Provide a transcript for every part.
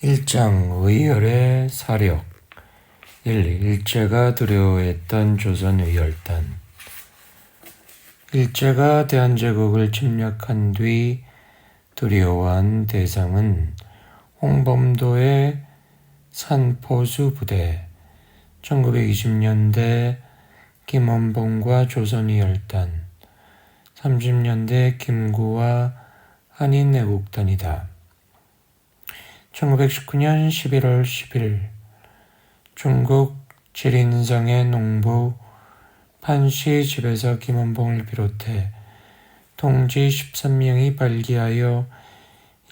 일장 의열의 사력 1. 일제가 두려워했던 조선 의열단. 일제가 대한제국을 침략한 뒤 두려워한 대상은 홍범도의 산포수 부대, 1920년대 김원봉과 조선의열단, 30년대 김구와 한인애국단이다. 1919년 11월 10일 중국 지린성의 농부 판씨 집에서 김원봉을 비롯해 동지 13명이 발기하여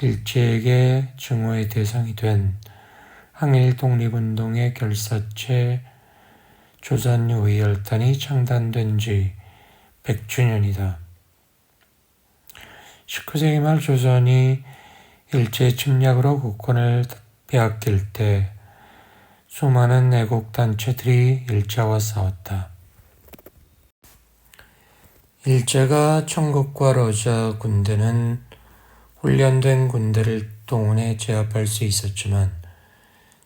일제에게 증오의 대상이 된 항일 독립운동의 결사체 조선의열단이 창단된 지 100주년이다. 19세기 말 조선이 일제 침략으로 국권을 빼앗길 때 수많은 애국단체들이 일제와 싸웠다. 일제가 청국과 러시아 군대는 훈련된 군대를 동원해 제압할 수 있었지만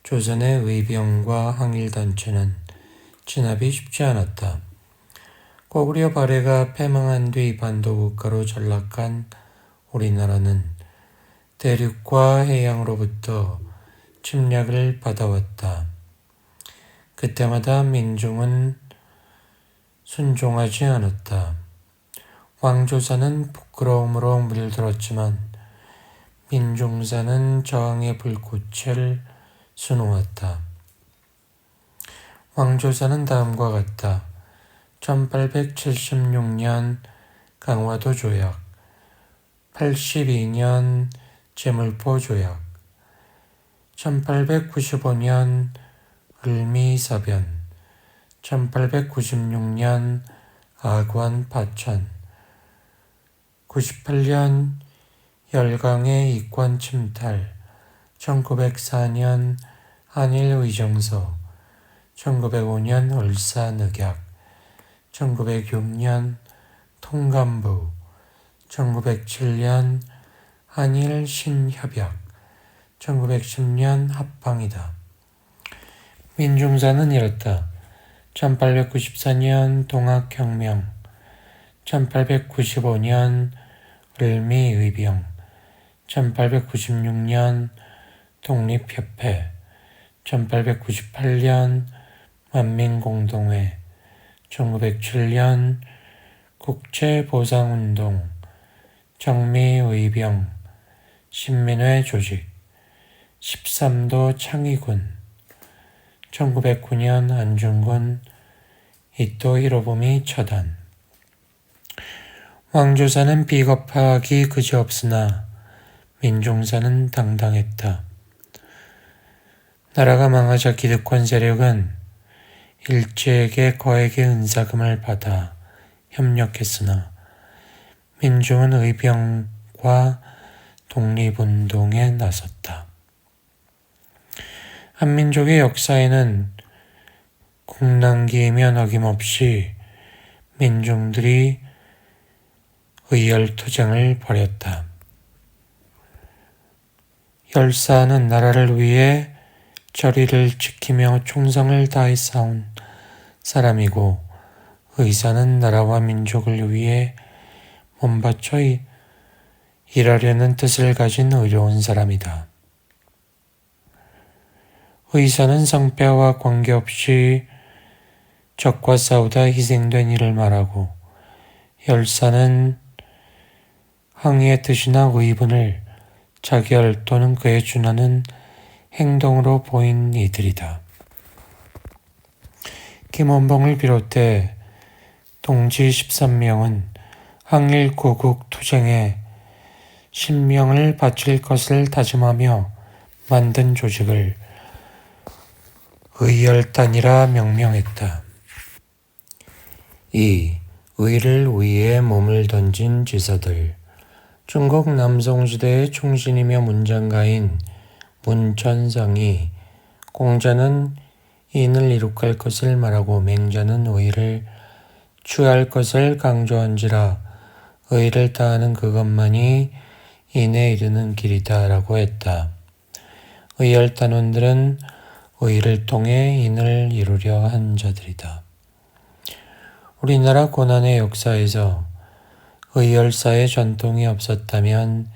조선의 의병과 항일단체는 진압이 쉽지 않았다. 고구려 발해가 패망한 뒤 반도국가로 전락한 우리나라는 대륙과 해양으로부터 침략을 받아왔다. 그때마다 민중은 순종하지 않았다. 왕조사는 부끄러움으로 물들었지만 민중사는 저항의 불꽃을 수놓았다. 왕조사는 다음과 같다. 1876년 강화도 조약, 82년 제물포 조약, 1895년 을미사변, 1896년 아관 파천, 98년 열강의 이권 침탈, 1904년 한일의정서, 1905년 울산의약, 1906년 통감부, 1907년 한일 신협약, 1910년 합방이다. 민중사는 이렇다. 1894년 동학혁명, 1895년 을미의병, 1896년 독립협회, 1898년 만민공동회, 1907년 국제보상운동, 정미의병, 신민회 조직, 13도 창의군, 1909년 안중근 이토 히로부미 처단. 왕조사는 비겁하기 그지없으나 민중사는 당당했다. 나라가 망하자 기득권 세력은 일제에게 거액의 은사금을 받아 협력했으나 민중은 의병과 독립운동에 나섰다. 한민족의 역사에는 국난기이면 어김없이 민중들이 의열투쟁을 벌였다. 열사는 나라를 위해 절의를 지키며 충성을 다해 싸운 사람이고 의사는 나라와 민족을 위해 몸바쳐 일하려는 뜻을 가진 의로운 사람이다. 의사는 성패와 관계없이 적과 싸우다 희생된 일을 말하고 열사는 항의의 뜻이나 의분을 자결 또는 그에 준하는 행동으로 보인 이들이다. 김원봉을 비롯해 동지 13명은 항일 구국 투쟁에 신명을 바칠 것을 다짐하며 만든 조직을 의열단이라 명명했다. 2. 의를 위해 몸을 던진 지사들. 중국 남송시대의 충신이며 문장가인 문천상이 공자는 인을 이룩할 것을 말하고 맹자는 의를 취할 것을 강조한지라 의를 다하는 그것만이 인에 이르는 길이다 라고 했다. 의열단원들은 의를 통해 인을 이루려 한 자들이다. 우리나라 고난의 역사에서 의열사의 전통이 없었다면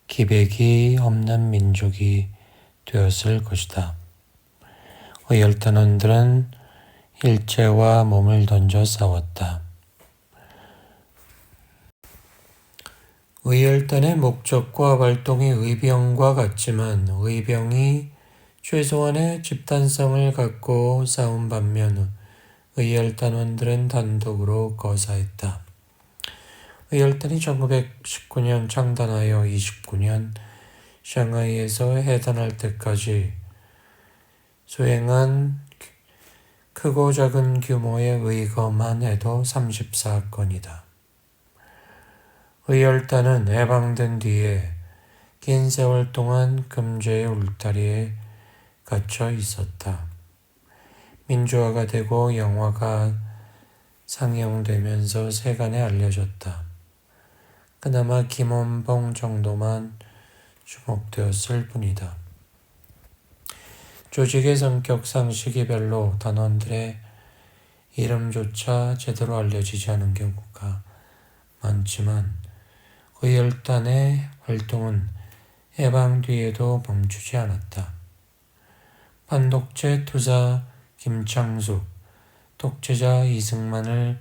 기백이 없는 민족이 되었을 것이다. 의열단원들은 일제와 몸을 던져 싸웠다. 의열단의 목적과 활동이 의병과 같지만 의병이 최소한의 집단성을 갖고 싸운 반면 의열단원들은 단독으로 거사했다. 의열단이 1919년 창단하여 29년 샹하이에서 해산할 때까지 수행한 크고 작은 규모의 의거만 해도 34건이다. 의열단은 해방된 뒤에 긴 세월 동안 금제의 울타리에 갇혀 있었다. 민주화가 되고 영화가 상영되면서 세간에 알려졌다. 그나마 김원봉 정도만 주목되었을 뿐이다. 조직의 성격상 시기별로 단원들의 이름조차 제대로 알려지지 않은 경우가 많지만 의열단의 활동은 해방 뒤에도 멈추지 않았다. 반독재 투사 김창숙, 독재자 이승만을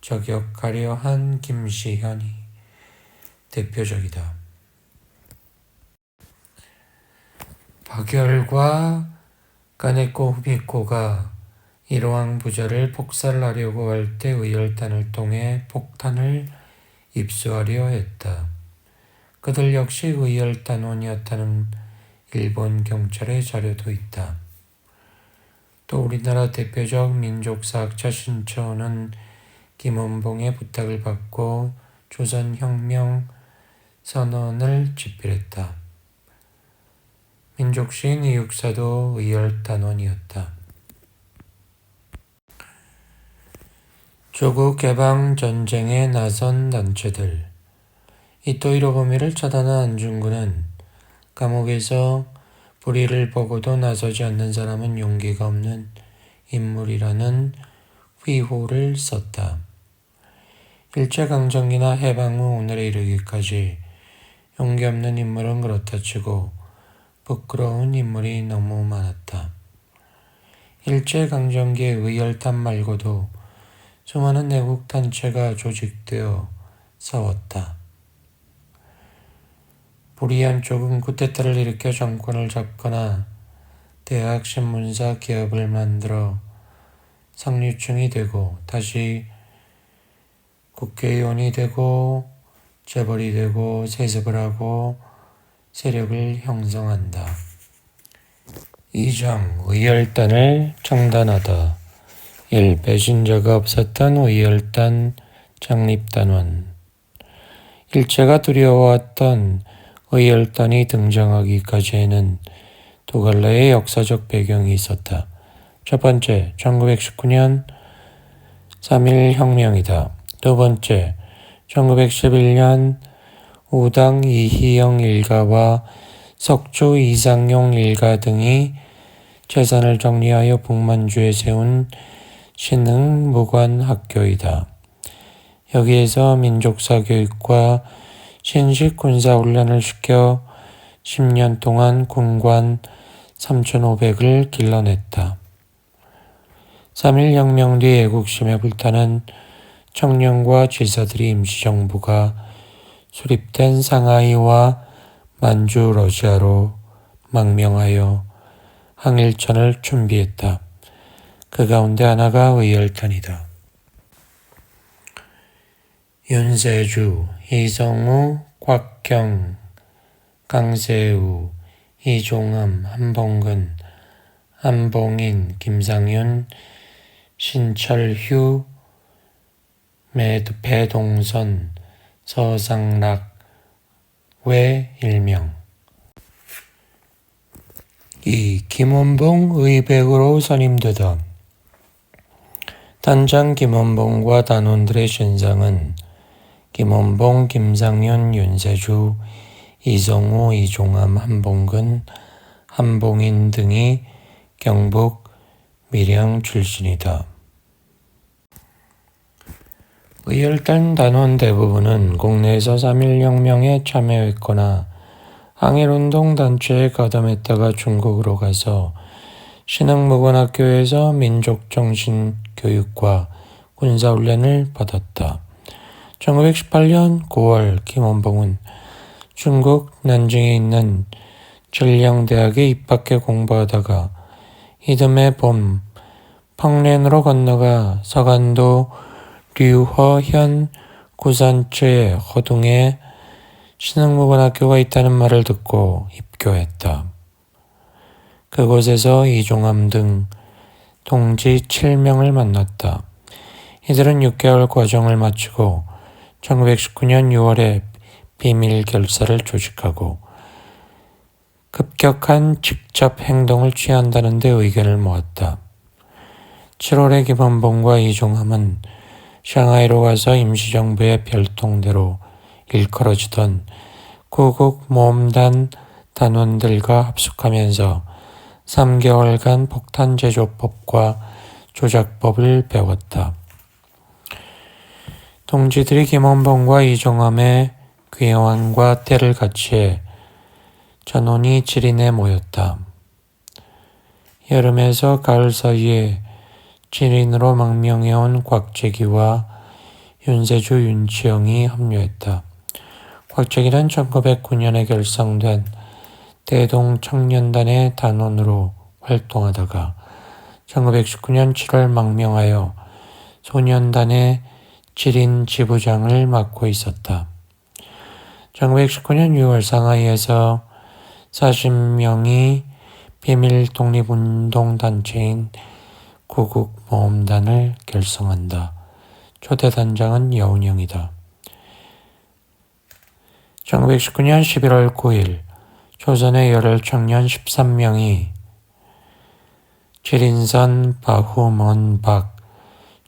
저격하려 한 김시현이 대표적이다. 박열과 까네코 후미코가 일호왕 부자를 폭살하려고 할 때 의열단을 통해 폭탄을 입수하려 했다. 그들 역시 의열단원이었다는 일본 경찰의 자료도 있다. 또 우리나라 대표적 민족사학자 신천은 김원봉의 부탁을 받고 조선혁명 선언을 집필했다. 민족시인 이육사도 의열단원이었다. 조국 해방 전쟁에 나선 단체들. 이토 히로부미를 처단한 안중근은 감옥에서 불의를 보고도 나서지 않는 사람은 용기가 없는 인물이라는 휘호를 썼다. 일제강점기나 해방 후 오늘에 이르기까지 용기 없는 인물은 그렇다 치고 부끄러운 인물이 너무 많았다. 일제강점기의 의열단 말고도 수많은 애국단체가 조직되어 싸웠다. 불의한 쪽은 쿠데타를 일으켜 정권을 잡거나 대학 신문사 기업을 만들어 상류층이 되고 다시 국회의원이 되고 재벌이 되고 세습을 하고 세력을 형성한다. 2장 의열단을 창단하다. 1. 배신자가 없었던 의열단 창립단원. 일제가 두려워했던 의열단이 등장하기까지에는 두 갈래의 역사적 배경이 있었다. 첫 번째, 1919년 3.1 혁명이다. 두 번째, 1911년 우당 이희영 일가와 석조 이상용 일가 등이 재산을 정리하여 북만주에 세운 신흥무관학교이다. 여기에서 민족사 교육과 신식 군사훈련을 시켜 10년 동안 군관 3,500을 길러냈다. 3.1 혁명 뒤 애국심에 불타는 청년과 지사들이 임시정부가 수립된 상하이와 만주 러시아로 망명하여 항일전을 준비했다. 그 가운데 하나가 의열단이다. 윤세주, 이성우, 곽경, 강세우, 이종암, 한봉근, 한봉인, 김상윤, 신철휴, 배동선, 서상락, 외 일명. 2. 김원봉 의백으로 선임되다. 단장 김원봉과 단원들의 신상은 김원봉, 김상윤, 윤세주, 이성우, 이종암, 한봉근, 한봉인 등이 경북 밀양 출신이다. 의열단 단원 대부분은 국내에서 3.1혁명에 참여했거나 항일운동 단체에 가담했다가 중국으로 가서 신흥무관학교에서 민족정신 교육과 군사훈련을 받았다. 1918년 9월 김원봉은 중국 난징에 있는 전량대학에 입학해 공부하다가 이듬해 봄 펑랜으로 건너가 서간도 류허현 구산츠의 허둥에 신흥무관학교가 있다는 말을 듣고 입교했다. 그곳에서 이종함 등 동지 7명을 만났다. 이들은 6개월 과정을 마치고 1919년 6월에 비밀 결사를 조직하고 급격한 직접 행동을 취한다는 데 의견을 모았다. 7월에 김원봉과 이종함은 샹하이로 가서 임시정부의 별통대로 일컬어지던 구국모험단 단원들과 합숙하면서 3개월간 폭탄 제조법과 조작법을 배웠다. 동지들이 김원봉과 이종함의 귀환과 때를 같이해 전원이 지린에 모였다. 여름에서 가을 사이에 지린으로 망명해온 곽재기와 윤세주, 윤치영이 합류했다. 곽재기는 1909년에 결성된 대동청년단의 단원으로 활동하다가 1919년 7월 망명하여 소년단의 지린 지부장을 맡고 있었다. 1919년 6월 상하이에서 40명이 비밀 독립운동단체인 구국모험단을 결성한다. 초대단장은 여운형이다. 1919년 11월 9일 조선의 열혈 청년 13명이 지린산 바후먼박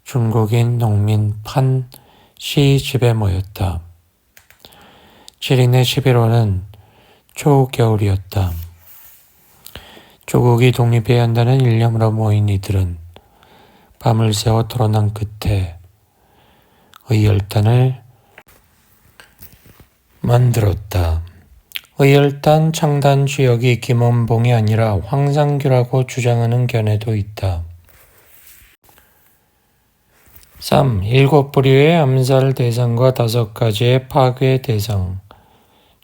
중국인 농민 판 씨 집에 모였다. 지린의 11월은 초겨울이었다. 조국이 독립해야 한다는 일념으로 모인 이들은 밤을 새워 토론한 끝에 의열단을 만들었다. 의열단 창단 주역이 김원봉이 아니라 황상규라고 주장하는 견해도 있다. 3. 7부류의 암살 대상과 5가지의 파괴 대상.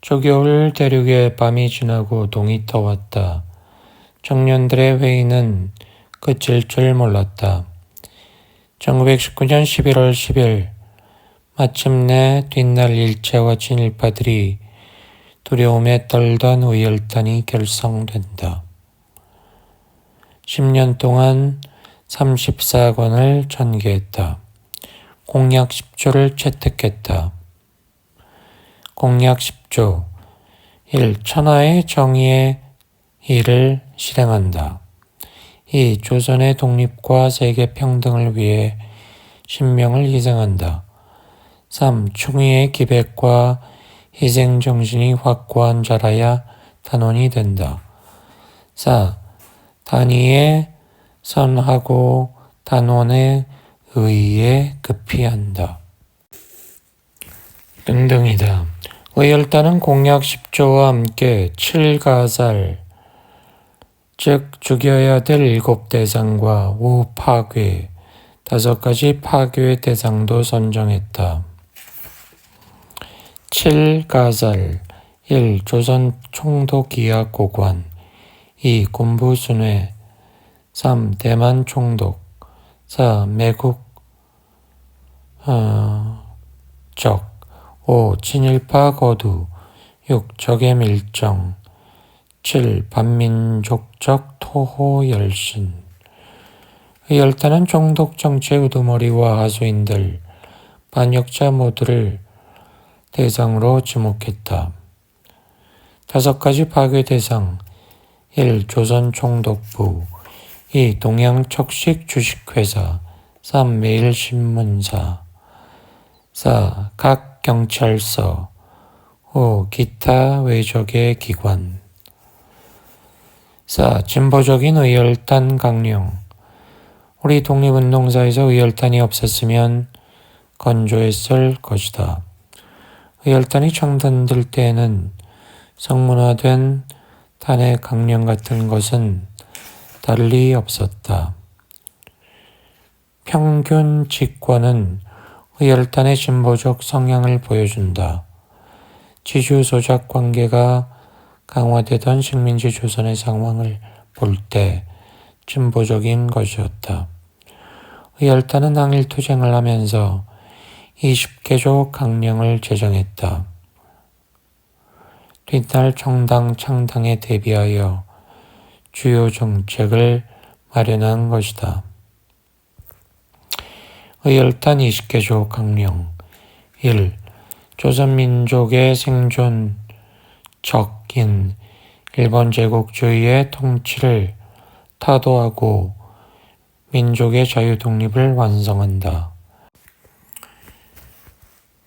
초겨울 대륙에 밤이 지나고 동이 터왔다. 청년들의 회의는 그칠 줄 몰랐다. 1919년 11월 10일 마침내 뒷날 일체와 친일파들이 두려움에 떨던 의열단이 결성된다. 10년 동안 34권을 전개했다. 공약 10조를 채택했다. 공약 10조 1. 천하의 정의의 일을 실행한다. 2. 조선의 독립과 세계 평등을 위해 신명을 희생한다. 3. 충의의 기백과 희생정신이 확고한 자라야 단원이 된다. 4. 단위에 선하고 단원의 의의에 급히 한다. 등등이다. 의열단은 공약 10조와 함께 7가살, 즉 죽여야 될 7대상과 5파괴, 5가지 파괴 대상도 선정했다. 7가살 1. 조선 총독이하 고관 2. 군부순회 3. 대만 총독 4. 매국 적 5. 친일파 거두 6. 적의 밀정 7. 반민족적 토호 열신. 의열단은 총독 정치의 우두머리와 하수인들, 반역자 모두를 대상으로 지목했다. 5가지 파괴 대상 1. 조선 총독부 2. 동양척식 주식회사 3. 매일신문사 4. 각 경찰서 5. 기타 외적의 기관. 4. 진보적인 의열단 강령. 우리 독립운동사에서 의열단이 없었으면 건조했을 것이다. 의열단이 창단될 때에는 성문화된 단의 강령 같은 것은 달리 없었다. 평균 직권은 의열단의 진보적 성향을 보여준다. 지주소작 관계가 강화되던 식민지 조선의 상황을 볼 때 진보적인 것이었다. 의열단은 항일투쟁을 하면서 20개조 강령을 제정했다. 뒷날 정당 창당에 대비하여 주요 정책을 마련한 것이다. 의열단 20개조 강령 1. 조선민족의 생존 적인 일본 제국주의의 통치를 타도하고 민족의 자유 독립을 완성한다.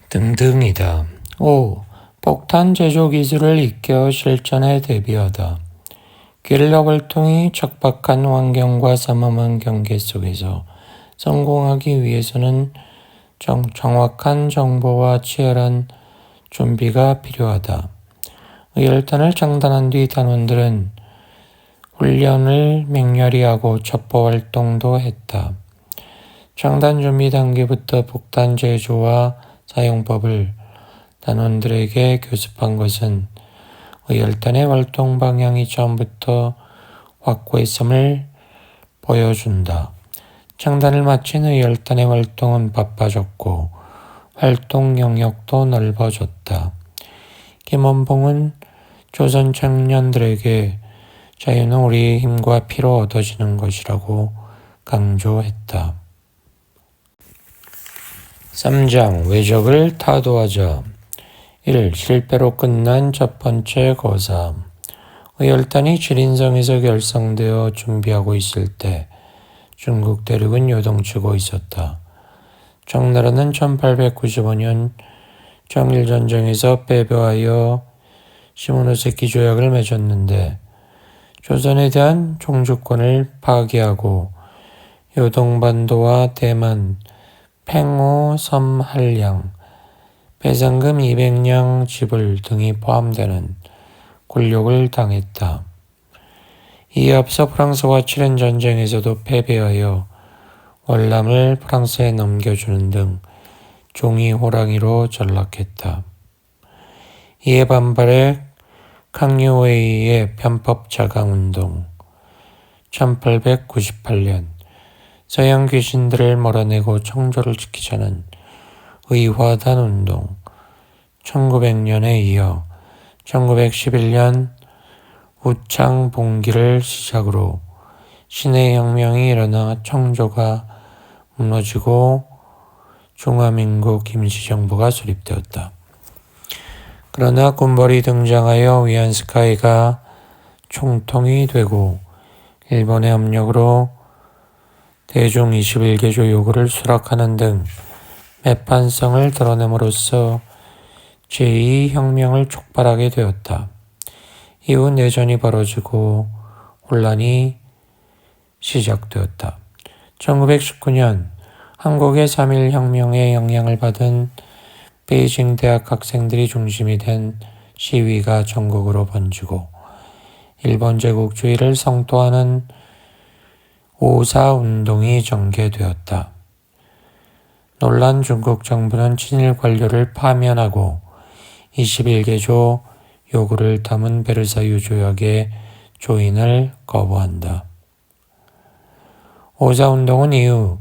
등등이다. 5. 폭탄 제조 기술을 익혀 실전에 대비하다. 게릴라 활동이 척박한 환경과 삼엄한 경계 속에서 성공하기 위해서는 정확한 정보와 치열한 준비가 필요하다. 의열단을 창단한 뒤 단원들은 훈련을 맹렬히 하고 첩보 활동도 했다. 창단 준비 단계부터 폭탄 제조와 사용법을 단원들에게 교습한 것은 의열단의 활동 방향이 처음부터 확고했음을 보여준다. 창단을 마친 의열단의 활동은 바빠졌고 활동 영역도 넓어졌다. 김원봉은 조선 청년들에게 자유는 우리의 힘과 피로 얻어지는 것이라고 강조했다. 3장 외적을 타도하자. 1. 실패로 끝난 첫 번째 거사. 의열단이 지린성에서 결성되어 준비하고 있을 때 중국 대륙은 요동치고 있었다. 청나라는 1895년 청일전쟁에서 패배하여 시모노세키 조약을 맺었는데 조선에 대한 종주권을 파기하고 요동반도와 대만, 팽호 섬 한량, 배상금 200냥 지불 등이 포함되는 굴욕을 당했다. 이에 앞서 프랑스와 치렌 전쟁에서도 패배하여 월남을 프랑스에 넘겨주는 등 종이 호랑이로 전락했다. 이에 반발해 캉유웨이의 편법 자강운동 1898년 서양 귀신들을 몰아내고 청조를 지키자는 의화단 운동 1900년에 이어 1911년 우창봉기를 시작으로 신해혁명이 일어나 청조가 무너지고 중화민국 임시정부가 수립되었다. 그러나 군벌이 등장하여 위안스카이가 총통이 되고 일본의 압력으로 대중 21개조 요구를 수락하는 등 매판성을 드러냄으로써 제2혁명을 촉발하게 되었다. 이후 내전이 벌어지고 혼란이 시작되었다. 1919년 한국의 3.1혁명의 영향을 받은 베이징 대학 학생들이 중심이 된 시위가 전국으로 번지고 일본 제국주의를 성토하는 5.4운동이 전개되었다. 놀란 중국 정부는 친일 관료를 파면하고 21개조 요구를 담은 베르사유 조약의 조인을 거부한다. 5.4운동은 이후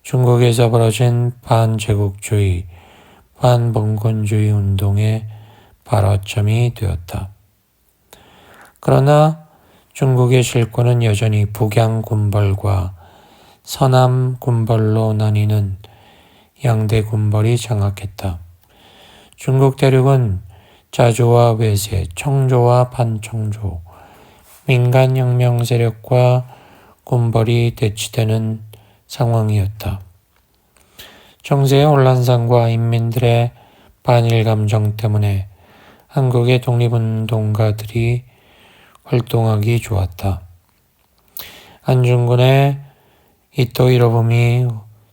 중국에서 벌어진 반제국주의, 반봉건주의 운동의 발화점이 되었다. 그러나 중국의 실권은 여전히 북양 군벌과 서남 군벌로 나뉘는 양대 군벌이 장악했다. 중국 대륙은 자조와 외세, 청조와 반청조, 민간혁명 세력과 군벌이 대치되는 상황이었다. 정세의 혼란상과 인민들의 반일 감정 때문에 한국의 독립운동가들이 활동하기 좋았다. 안중근의 이또 히로부미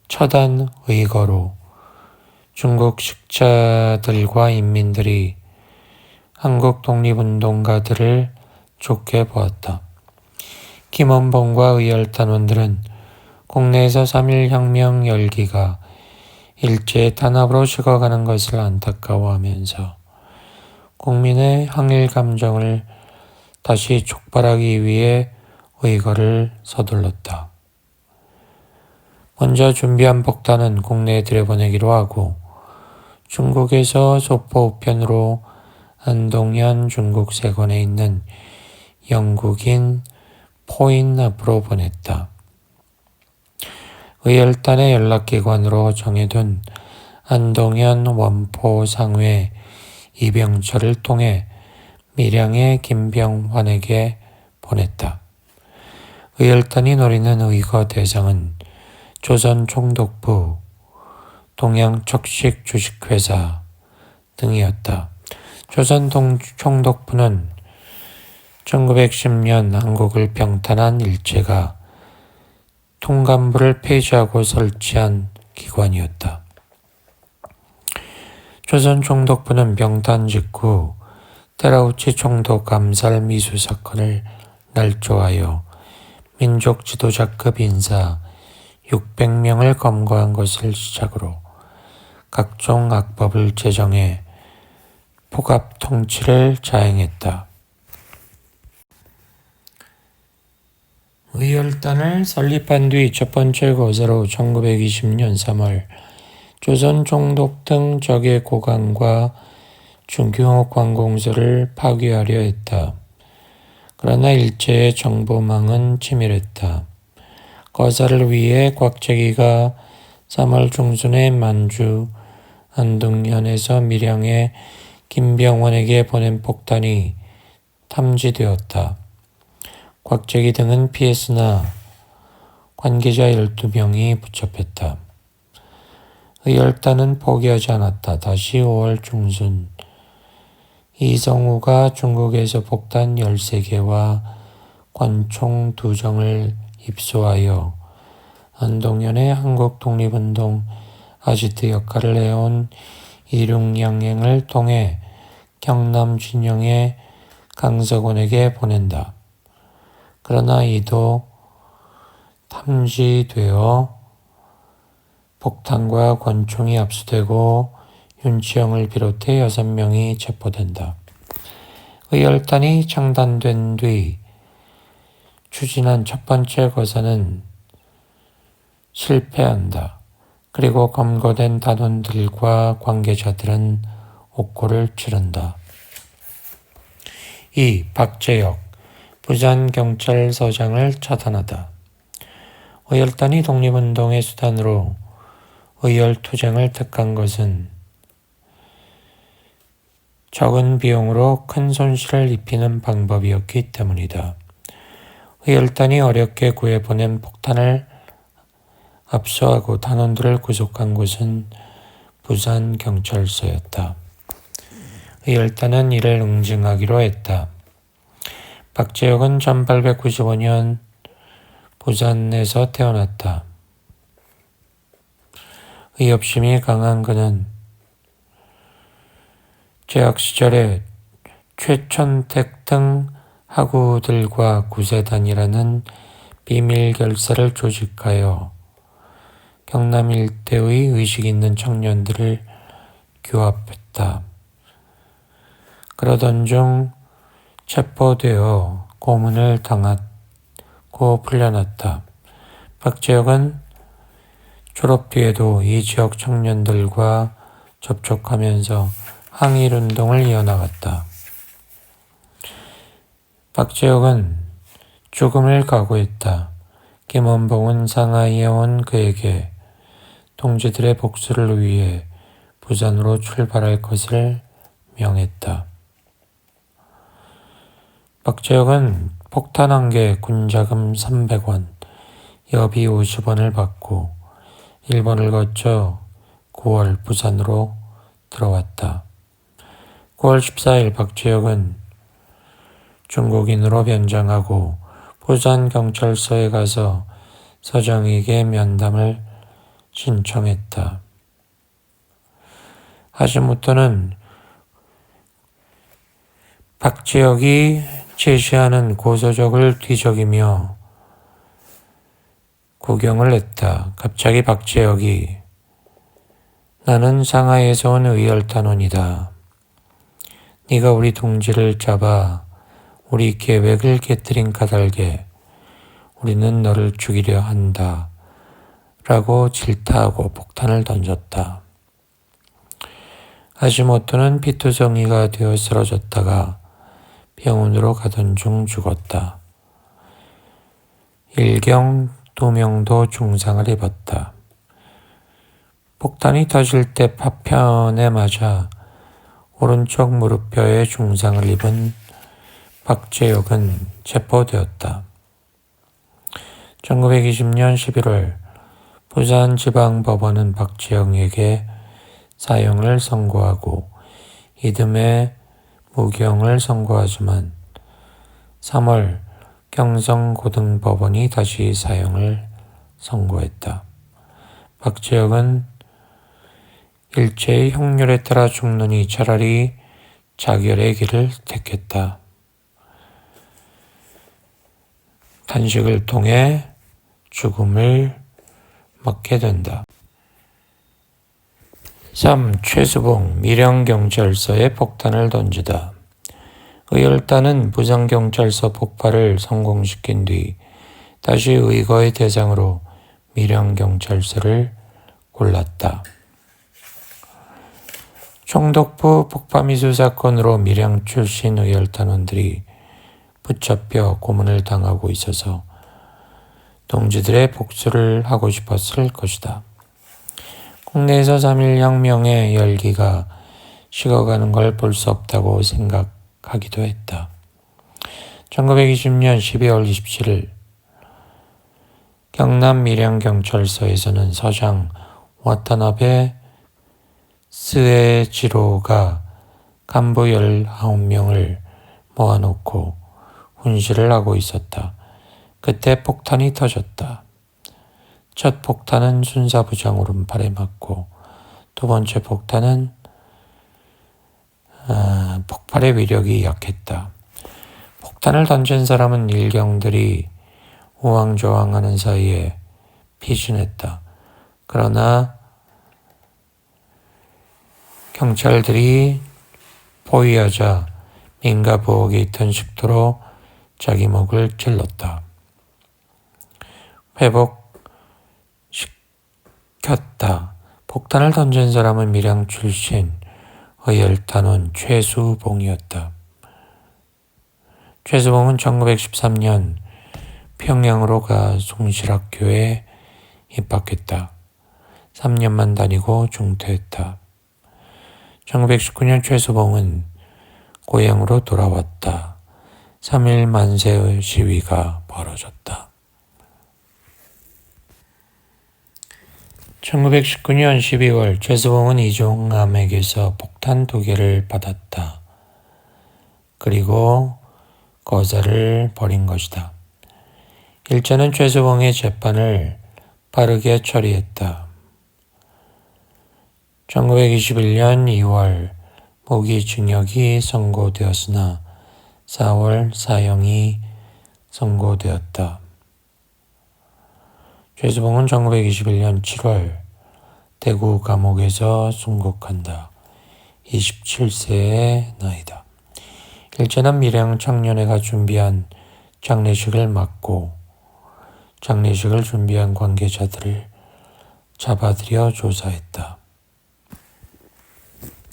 처단 의거로 중국 식자들과 인민들이 한국 독립운동가들을 좋게 보았다. 김원봉과 의열단원들은 국내에서 3.1 혁명 열기가 일제의 탄압으로 식어가는 것을 안타까워하면서 국민의 항일 감정을 다시 촉발하기 위해 의거를 서둘렀다. 먼저 준비한 폭탄은 국내에 들여보내기로 하고 중국에서 소포 우편으로 안동현 중국 세관에 있는 영국인 포인 앞으로 보냈다. 의열단의 연락기관으로 정해둔 안동현 원포 상회 이병철을 통해 밀양의 김병환에게 보냈다. 의열단이 노리는 의거 대상은 조선총독부, 동양척식 주식회사 등이었다. 조선총독부는 1910년 한국을 병탄한 일제가 통감부를 폐지하고 설치한 기관이었다. 조선총독부는 병탄 직후 테라우치 총독 암살 미수 사건을 날조하여 민족 지도자급 인사 600명을 검거한 것을 시작으로 각종 악법을 제정해 폭압 통치를 자행했다. 의열단을 설립한 뒤 첫 번째 거사로 1920년 3월 조선 총독 등 적의 고관과 중규모 관공서를 파괴하려 했다. 그러나 일제의 정보망은 치밀했다. 거사를 위해 곽재기가 3월 중순에 만주 안동현에서 밀양의 김병원에게 보낸 폭탄이 탐지되었다. 곽재기 등은 피했으나 관계자 12명이 붙잡혔다. 의열단은 포기하지 않았다. 다시 5월 중순 이성우가 중국에서 폭탄 13개와 관총 2정을 입수하여 안동현의 한국 독립운동 아지트 역할을 해온 이륙양행을 통해 경남 진영의 강석원에게 보낸다. 그러나 이도 탐지되어 폭탄과 권총이 압수되고 윤치영을 비롯해 6명이 체포된다. 의열단이 창단된 뒤 추진한 첫 번째 거사는 실패한다. 그리고 검거된 단원들과 관계자들은 옥고를 치른다. 2. 박재혁 부산경찰서장을 차단하다. 의열단이 독립운동의 수단으로 의열투쟁을 택한 것은 적은 비용으로 큰 손실을 입히는 방법이었기 때문이다. 의열단이 어렵게 구해보낸 폭탄을 압수하고 단원들을 구속한 곳은 부산경찰서였다. 의열단은 이를 응징하기로 했다. 박재혁은 1895년 부산에서 태어났다. 의협심이 강한 그는 재학 시절에 최천택 등 하구들과 구세단이라는 비밀 결사를 조직하여 경남 일대의 의식 있는 청년들을 규합했다. 그러던 중 체포되어 고문을 당하고 풀려났다. 박재혁은 졸업 뒤에도 이 지역 청년들과 접촉하면서 항일운동을 이어나갔다. 박재혁은 죽음을 각오했다. 김원봉은 상하이에 온 그에게 동지들의 복수를 위해 부산으로 출발할 것을 명했다. 박재혁은 폭탄 1개 군자금 300원, 여비 50원을 받고 일본을 거쳐 9월 부산으로 들어왔다. 9월 14일 박재혁은 중국인으로 변장하고 부산경찰서에 가서 서장에게 면담을 신청했다. 하시모토는 박지혁이 제시하는 고서적을 뒤적이며 구경을 했다. 갑자기 박지혁이 나는 상하이에서 온 의열단원이다. 네가 우리 동지를 잡아 우리 계획을 깨뜨린 까닭에 우리는 너를 죽이려 한다. 라고 질타하고 폭탄을 던졌다. 하시모토는 피투성이가 되어 쓰러졌다가 병원으로 가던 중 죽었다. 일경 2명도 중상을 입었다. 폭탄이 터질 때 파편에 맞아 오른쪽 무릎뼈에 중상을 입은 박재혁은 체포되었다. 1920년 11월 부산지방법원은 박재혁에게 사형을 선고하고 이듬해 무경을 선고하지만 3월 경성고등법원이 다시 사형을 선고했다. 박재혁은 일제의 형률에 따라 죽느니 차라리 자결의 길을 택했다. 단식을 통해 죽음을 맞게 된다. 3. 최수봉 밀양경찰서에 폭탄을 던지다. 의열단은 부산경찰서 폭발을 성공시킨 뒤 다시 의거의 대상으로 밀양경찰서를 골랐다. 총독부 폭파미수 사건으로 밀양 출신 의열단원들이 붙잡혀 고문을 당하고 있어서 동지들의 복수를 하고 싶었을 것이다. 국내에서 3.1 혁명의 열기가 식어가는 걸 볼 수 없다고 생각하기도 했다. 1920년 12월 27일 경남 밀양경찰서에서는 서장 와타나베 스에지로가 간부 19명을 모아놓고 훈시를 하고 있었다. 그때 폭탄이 터졌다. 첫 폭탄은 순사부장 오른팔에 맞고 두 번째 폭탄은 폭발의 위력이 약했다. 폭탄을 던진 사람은 일경들이 우왕좌왕하는 사이에 피신했다. 그러나 경찰들이 포위하자 민가 부엌에 있던 식도로 자기 목을 찔렀다. 회복시켰다. 폭탄을 던진 사람은 밀양 출신 의열단원 최수봉이었다. 최수봉은 1913년 평양으로 가 송실학교에 입학했다. 3년만 다니고 중퇴했다. 1919년 최수봉은 고향으로 돌아왔다. 3.1 만세 시위가 벌어졌다. 1919년 12월 최수봉은 이종암에게서 폭탄 2개를 받았다. 그리고 거사를 벌인 것이다. 일제는 최수봉의 재판을 빠르게 처리했다. 1921년 2월 무기징역이 선고되었으나 4월 사형이 선고되었다. 최수봉은 1921년 7월 대구 감옥에서 순국한다. 27세의 나이다. 일제는 밀양 청년회가 준비한 장례식을 막고 장례식을 준비한 관계자들을 잡아들여 조사했다.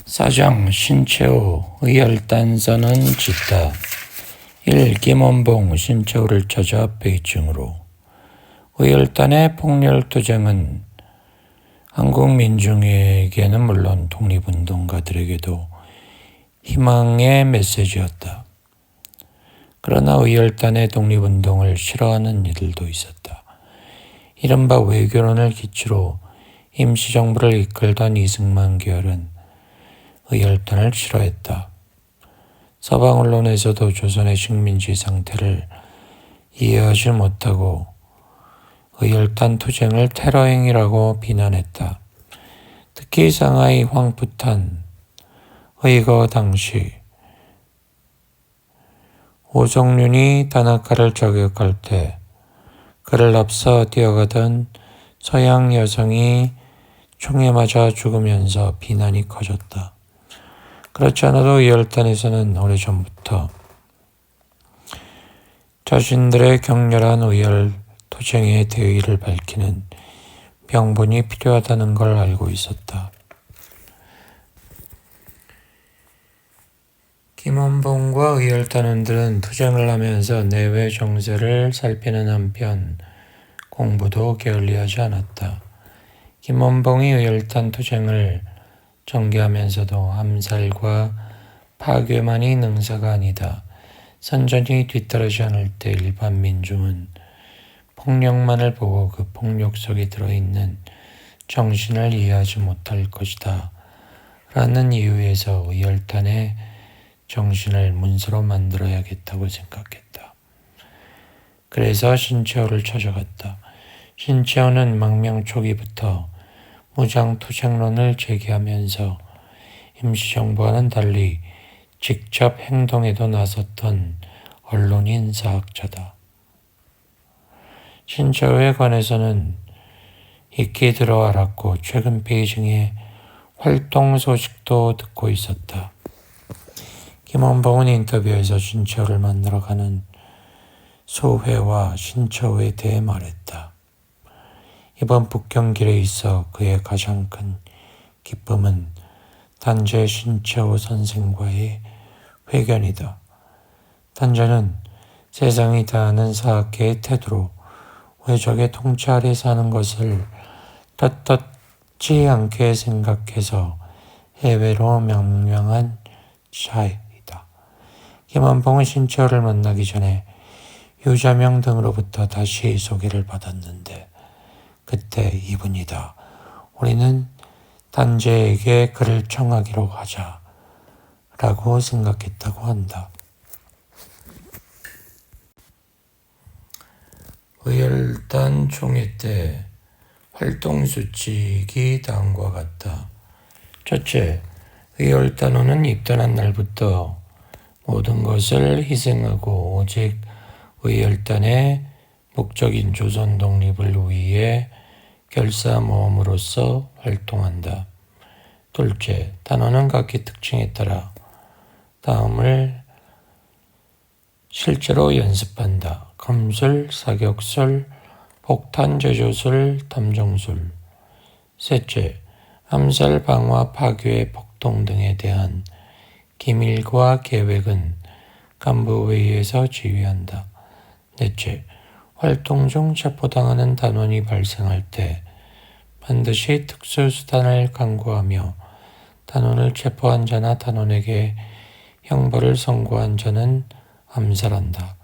사장 신채호 의열단선은 짓다. 1. 김원봉 신채호를 찾아 베이징으로. 의열단의 폭렬투쟁은 한국 민중에게는 물론 독립운동가들에게도 희망의 메시지였다. 그러나 의열단의 독립운동을 싫어하는 이들도 있었다. 이른바 외교론을 기치로 임시정부를 이끌던 이승만 계열은 의열단을 싫어했다. 서방 언론에서도 조선의 식민지 상태를 이해하지 못하고 의열단 투쟁을 테러 행위라고 비난했다. 특히 상하이 황푸탄 의거 당시 오정륜이 다나카를 저격할 때 그를 앞서 뛰어가던 서양 여성이 총에 맞아 죽으면서 비난이 커졌다. 그렇지 않아도 의열단에서는 오래전부터 자신들의 격렬한 의열 투쟁의 대의를 밝히는 명분이 필요하다는 걸 알고 있었다. 김원봉과 의열단원들은 투쟁을 하면서 내외 정세를 살피는 한편 공부도 게을리하지 않았다. 김원봉이 의열단 투쟁을 전개하면서도 암살과 파괴만이 능사가 아니다. 선전이 뒤따르지 않을 때 일반 민중은 폭력만을 보고 그 폭력 속에 들어있는 정신을 이해하지 못할 것이다. 라는 이유에서 의열단의 정신을 문서로 만들어야겠다고 생각했다. 그래서 신채호를 찾아갔다. 신채호는 망명 초기부터 무장투쟁론을 제기하면서 임시정부와는 달리 직접 행동에도 나섰던 언론인 사학자다. 신채호에 관해서는 익히 들어 알았고 최근 베이징의 활동 소식도 듣고 있었다. 김원봉은 인터뷰에서 신채호를 만나러 가는 소회와 신채호에 대해 말했다. 이번 북경길에 있어 그의 가장 큰 기쁨은 단재 신채호 선생과의 회견이다. 단재는 세상이 다 아는 사학계의 태도로 외적의 통치 아래 사는 것을 떳떳지 않게 생각해서 해외로 명명한 자이다. 김원봉은 신채호를 만나기 전에 유자명 등으로부터 다시 소개를 받았는데 그때 이분이다. 우리는 단재에게 그를 청하기로 하자 라고 생각했다고 한다. 의열단 총회 때 활동수칙이 다음과 같다. 첫째, 의열단원은 입단한 날부터 모든 것을 희생하고 오직 의열단의 목적인 조선 독립을 위해 결사모험으로서 활동한다. 둘째, 단원은 각기 특징에 따라 다음을 실제로 연습한다. 검술, 사격술, 폭탄 제조술, 탐정술. 셋째, 암살, 방화, 파괴, 폭동 등에 대한 기밀과 계획은 간부회의에서 지휘한다. 넷째, 활동 중 체포당하는 단원이 발생할 때 반드시 특수수단을 강구하며 단원을 체포한 자나 단원에게 형벌을 선고한 자는 암살한다.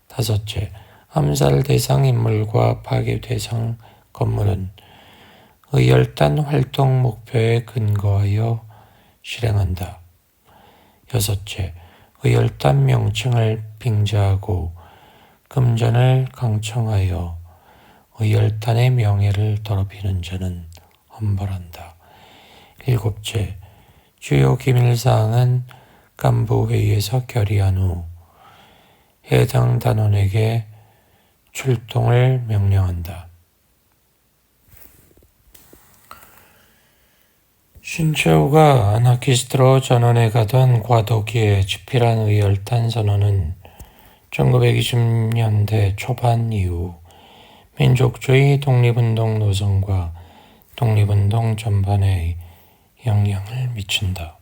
다섯째, 암살 대상 인물과 파괴 대상 건물은 의열단 활동 목표에 근거하여 실행한다. 여섯째, 의열단 명칭을 빙자하고 금전을 강청하여 의열단의 명예를 더럽히는 자는 엄벌한다. 일곱째, 주요 기밀사항은 간부회의에서 결의한 후 해당 단원에게 출동을 명령한다. 신채호가 아나키스트로 전원에 가던 과도기에 집필한 의열단 선언은 1920년대 초반 이후 민족주의 독립운동 노선과 독립운동 전반에 영향을 미친다.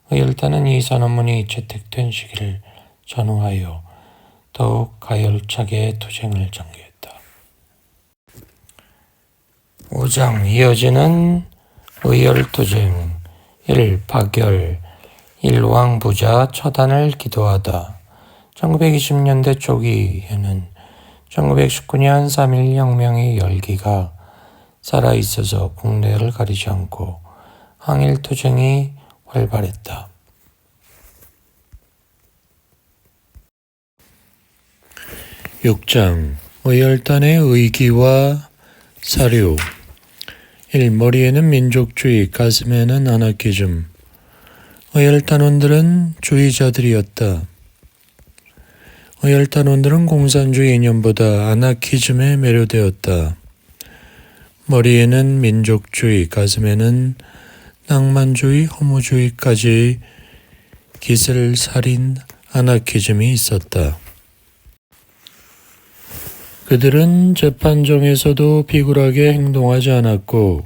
의열단은 이 선언문이 채택된 시기를 전후하여 더욱 가열차게 투쟁을 전개했다. 5장 이어지는 의열투쟁 1. 파결 일왕부자 처단을 기도하다. 1920년대 초기에는 1919년 3.1 혁명의 열기가 살아있어서 국내를 가리지 않고 항일투쟁이 활발했다. 6장 의열단의 의기와 사료 1. 머리에는 민족주의, 가슴에는 아나키즘. 의열단원들은 주의자들이었다. 의열단원들은 공산주의 이념보다 아나키즘에 매료되었다. 머리에는 민족주의, 가슴에는 낭만주의, 허무주의까지 기슬살인 아나키즘이 있었다. 그들은 재판정에서도 비굴하게 행동하지 않았고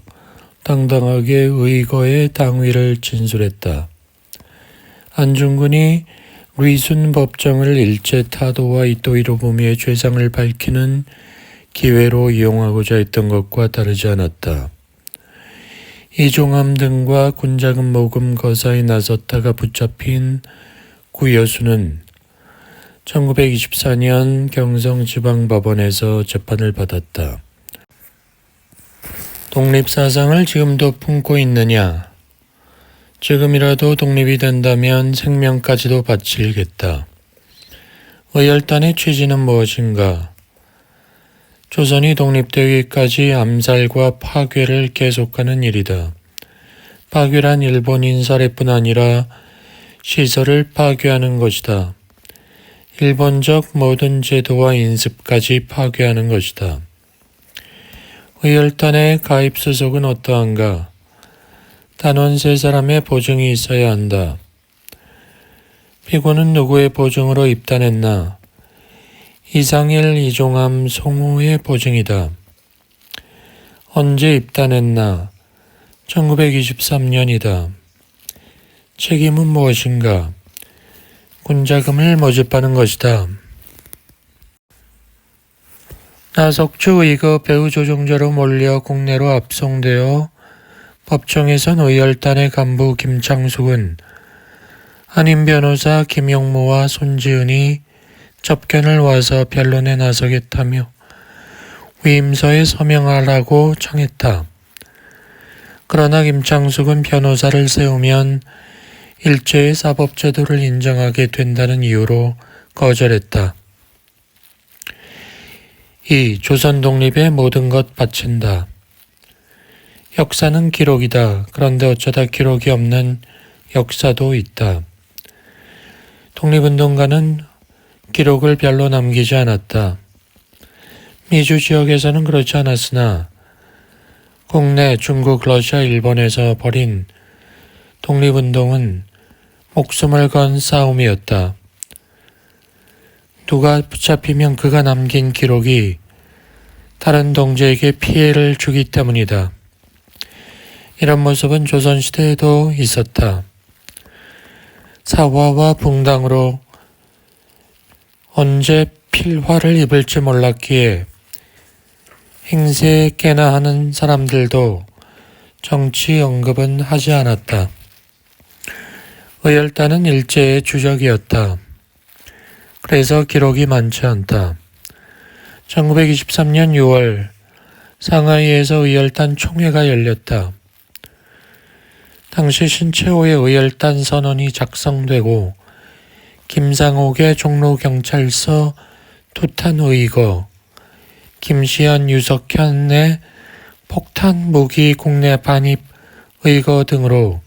당당하게 의거의 당위를 진술했다. 안중근이 리순 법정을 일제 타도와 이토 히로부미의 죄상을 밝히는 기회로 이용하고자 했던 것과 다르지 않았다. 이종함 등과 군자금 모금 거사에 나섰다가 붙잡힌 구여수는 1924년 경성지방법원에서 재판을 받았다. 독립사상을 지금도 품고 있느냐? 지금이라도 독립이 된다면 생명까지도 바치겠다. 의열단의 취지는 무엇인가? 조선이 독립되기까지 암살과 파괴를 계속하는 일이다. 파괴란 일본 인사례뿐 아니라 시설을 파괴하는 것이다. 일본적 모든 제도와 인습까지 파괴하는 것이다. 의열단의 가입 수속은 어떠한가? 단원 3사람의 보증이 있어야 한다. 피고는 누구의 보증으로 입단했나? 이상일, 이종함, 송우의 보증이다. 언제 입단했나? 1923년이다. 책임은 무엇인가? 군자금을 모집하는 것이다. 나석추 의거 배후 조종자로 몰려 국내로 압송되어 법정에선 의열단의 간부 김창숙은 한인 변호사 김용무와 손지은이 접견을 와서 변론에 나서겠다며 위임서에 서명하라고 청했다. 그러나 김창숙은 변호사를 세우면 일제의 사법제도를 인정하게 된다는 이유로 거절했다. 2. 조선 독립에 모든 것 바친다. 역사는 기록이다. 그런데 어쩌다 기록이 없는 역사도 있다. 독립운동가는 기록을 별로 남기지 않았다. 미주 지역에서는 그렇지 않았으나 국내 중국, 러시아, 일본에서 벌인 독립운동은 목숨을 건 싸움이었다. 누가 붙잡히면 그가 남긴 기록이 다른 동지에게 피해를 주기 때문이다. 이런 모습은 조선시대에도 있었다. 사화와 붕당으로 언제 필화를 입을지 몰랐기에 행세에 깨나 하는 사람들도 정치 언급은 하지 않았다. 의열단은 일제의 주적이었다. 그래서 기록이 많지 않다. 1923년 6월 상하이에서 의열단 총회가 열렸다. 당시 신채호의 의열단 선언이 작성되고 김상옥의 종로경찰서 투탄 의거, 김시현, 유석현의 폭탄 무기 국내 반입 의거 등으로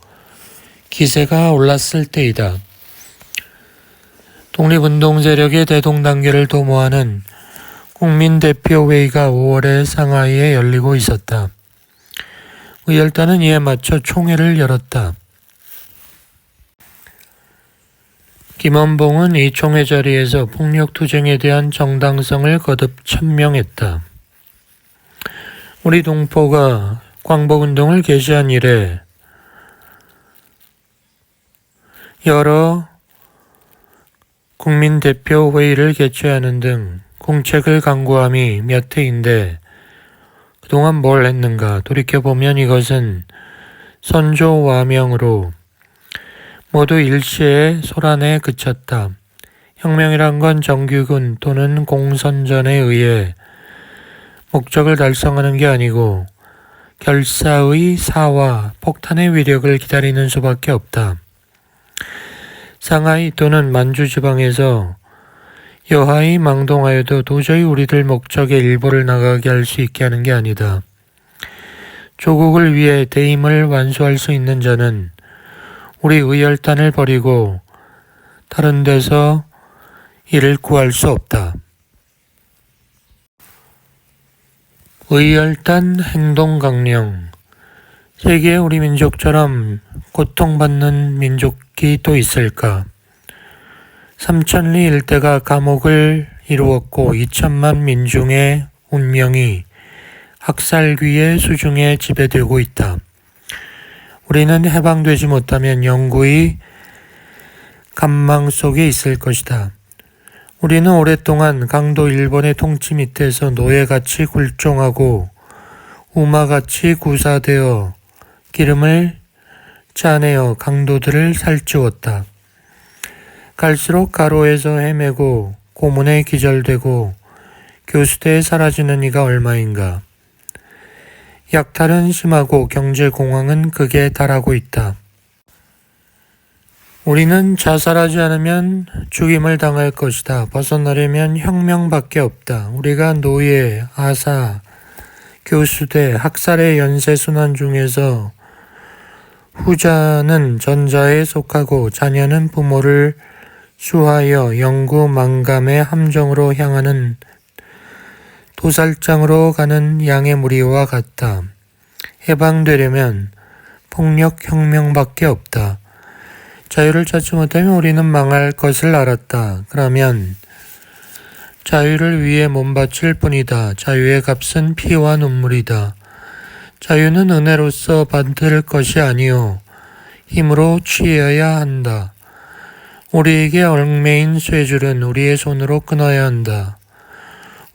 기세가 올랐을 때이다. 독립운동 세력의 대동단계를 도모하는 국민대표회의가 5월에 상하이에 열리고 있었다. 의열단은 이에 맞춰 총회를 열었다. 김원봉은 이 총회 자리에서 폭력투쟁에 대한 정당성을 거듭 천명했다. 우리 동포가 광복운동을 개시한 이래 여러 국민대표회의를 개최하는 등 공책을 강구함이 몇 해인데 그동안 뭘 했는가 돌이켜보면 이것은 선조 와명으로 모두 일시에 소란에 그쳤다. 혁명이란 건 정규군 또는 공선전에 의해 목적을 달성하는 게 아니고 결사의 사와 폭탄의 위력을 기다리는 수밖에 없다. 상하이 또는 만주 지방에서 여하이 망동하여도 도저히 우리들 목적의 일부를 나가게 할 수 있게 하는 게 아니다. 조국을 위해 대임을 완수할 수 있는 자는 우리 의열단을 버리고 다른 데서 이를 구할 수 없다. 의열단 행동강령. 세계에 우리 민족처럼 고통받는 민족이 또 있을까? 3천리 일대가 감옥을 이루었고 2천만 민중의 운명이 학살귀의 수중에 지배되고 있다. 우리는 해방되지 못하면 영구히 감망 속에 있을 것이다. 우리는 오랫동안 강도 일본의 통치 밑에서 노예같이 굴종하고 우마같이 구사되어 기름을 짜내어 강도들을 살찌웠다. 갈수록 가로에서 헤매고 고문에 기절되고 교수대에 사라지는 이가 얼마인가. 약탈은 심하고 경제공황은 극에 달하고 있다. 우리는 자살하지 않으면 죽임을 당할 것이다. 벗어나려면 혁명밖에 없다. 우리가 노예, 아사, 교수대, 학살의 연쇄순환 중에서 후자는 전자에 속하고 자녀는 부모를 수하여 영구 망감의 함정으로 향하는 도살장으로 가는 양의 무리와 같다. 해방되려면 폭력혁명밖에 없다. 자유를 찾지 못하면 우리는 망할 것을 알았다. 그러면 자유를 위해 몸바칠 뿐이다. 자유의 값은 피와 눈물이다. 자유는 은혜로서 받을 것이 아니요 힘으로 취해야 한다. 우리에게 얽매인 쇠줄은 우리의 손으로 끊어야 한다.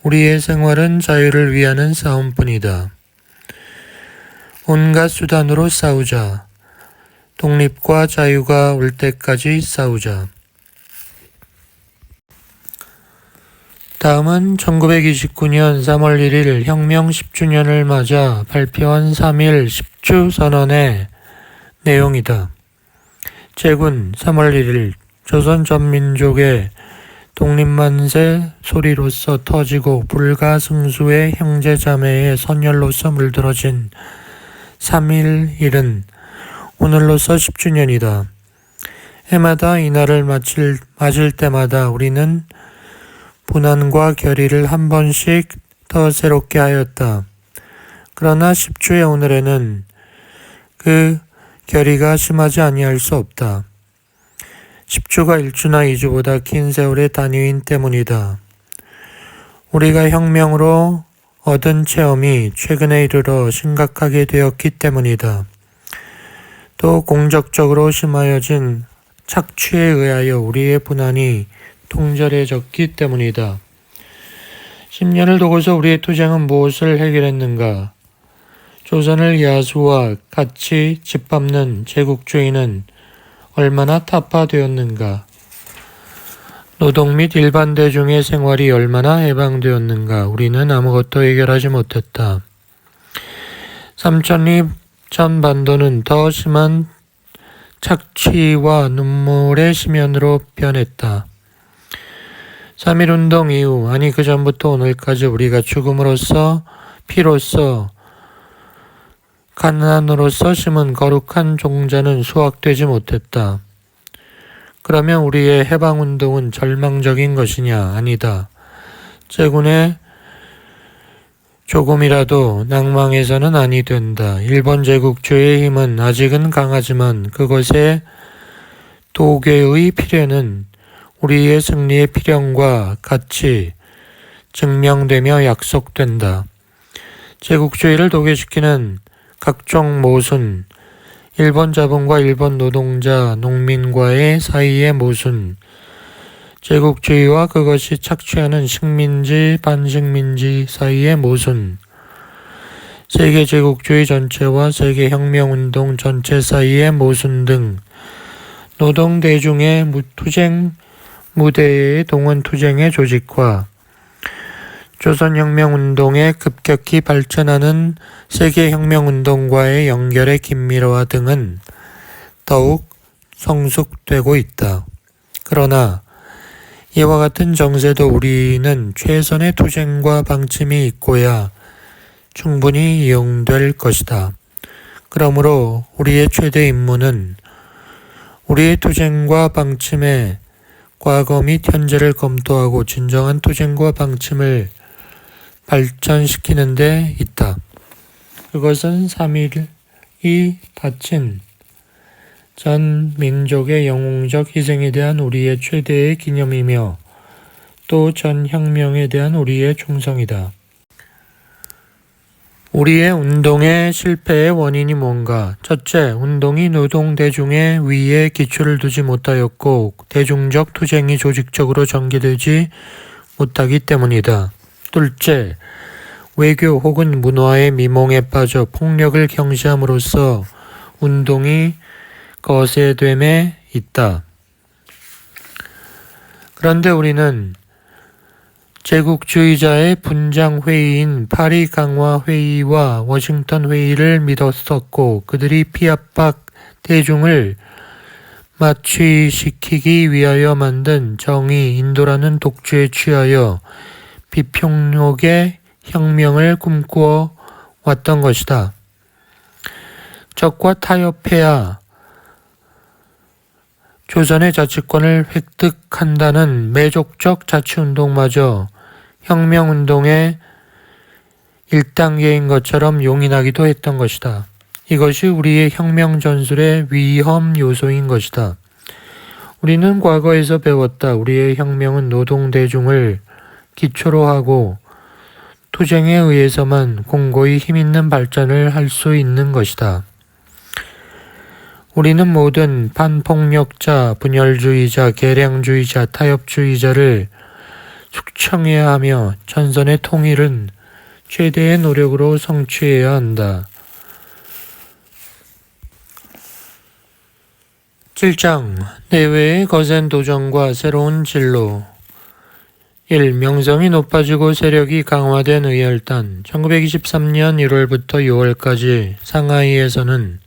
우리의 생활은 자유를 위하는 싸움뿐이다. 온갖 수단으로 싸우자. 독립과 자유가 올 때까지 싸우자. 다음은 1929년 3월 1일 혁명 10주년을 맞아 발표한 3.1 10주 선언의 내용이다. 제군 3월 1일 조선 전 민족의 독립만세 소리로서 터지고 불가승수의 형제자매의 선열로서 물들어진 3.1일은 오늘로서 10주년이다. 해마다 이날을 맞을 때마다 우리는 분한과 결의를 한 번씩 더 새롭게 하였다. 그러나 10주의 오늘에는 그 결의가 심하지 아니할 수 없다. 10주가 1주나 2주보다 긴 세월의 단위인 때문이다. 우리가 혁명으로 얻은 체험이 최근에 이르러 심각하게 되었기 때문이다. 또 공적적으로 심하여진 착취에 의하여 우리의 분한이 통절해졌기 때문이다. 10년을 두고서 우리의 투쟁은 무엇을 해결했는가? 조선을 야수와 같이 짓밟는 제국주의는 얼마나 타파되었는가? 노동 및 일반 대중의 생활이 얼마나 해방되었는가? 우리는 아무것도 해결하지 못했다. 삼천리 전 반도는 더 심한 착취와 눈물의 심연으로 변했다. 3.1운동 이후, 아니 그 전부터 오늘까지 우리가 죽음으로써, 피로써, 가난으로써 심은 거룩한 종자는 수확되지 못했다. 그러면 우리의 해방운동은 절망적인 것이냐? 아니다. 제군의 조금이라도 낭망해서는 아니 된다. 일본 제국주의의 힘은 아직은 강하지만 그것의 도괴의 필요는 우리의 승리의 필연과 같이 증명되며 약속된다. 제국주의를 도괴시키는 각종 모순, 일본 자본과 일본 노동자, 농민과의 사이의 모순, 제국주의와 그것이 착취하는 식민지, 반식민지 사이의 모순, 세계 제국주의 전체와 세계 혁명운동 전체 사이의 모순 등 노동 대중의 투쟁 무대의 동원 투쟁의 조직과 조선혁명운동의 급격히 발전하는 세계혁명운동과의 연결의 긴밀화 등은 더욱 성숙되고 있다. 그러나 이와 같은 정세도 우리는 최선의 투쟁과 방침이 있고야 충분히 이용될 것이다. 그러므로 우리의 최대 임무는 우리의 투쟁과 방침의 과거 및 현재를 검토하고 진정한 투쟁과 방침을 발전시키는 데 있다. 그것은 3.1이 바친 전 민족의 영웅적 희생에 대한 우리의 최대의 기념이며 또 전 혁명에 대한 우리의 충성이다. 우리의 운동의 실패의 원인이 뭔가? 첫째, 운동이 노동 대중의 위에 기초를 두지 못하였고 대중적 투쟁이 조직적으로 전개되지 못하기 때문이다. 둘째, 외교 혹은 문화의 미몽에 빠져 폭력을 경시함으로써 운동이 거세됨에 있다. 그런데 우리는 제국주의자의 분장회의인 파리 강화회의와 워싱턴 회의를 믿었었고 그들이 피압박 대중을 마취시키기 위하여 만든 정의 인도라는 독주에 취하여 비폭력의 혁명을 꿈꾸어 왔던 것이다. 적과 타협해야 조선의 자치권을 획득한다는 매족적 자치운동마저 혁명운동의 1단계인 것처럼 용인하기도 했던 것이다. 이것이 우리의 혁명 전술의 위험 요소인 것이다. 우리는 과거에서 배웠다. 우리의 혁명은 노동 대중을 기초로 하고 투쟁에 의해서만 공고히 힘있는 발전을 할 수 있는 것이다. 우리는 모든 반폭력자, 분열주의자, 개량주의자, 타협주의자를 숙청해야 하며 전선의 통일은 최대의 노력으로 성취해야 한다. 7장 내외의 거센 도전과 새로운 진로 1. 명성이 높아지고 세력이 강화된 의열단 1923년 1월부터 6월까지 상하이에서는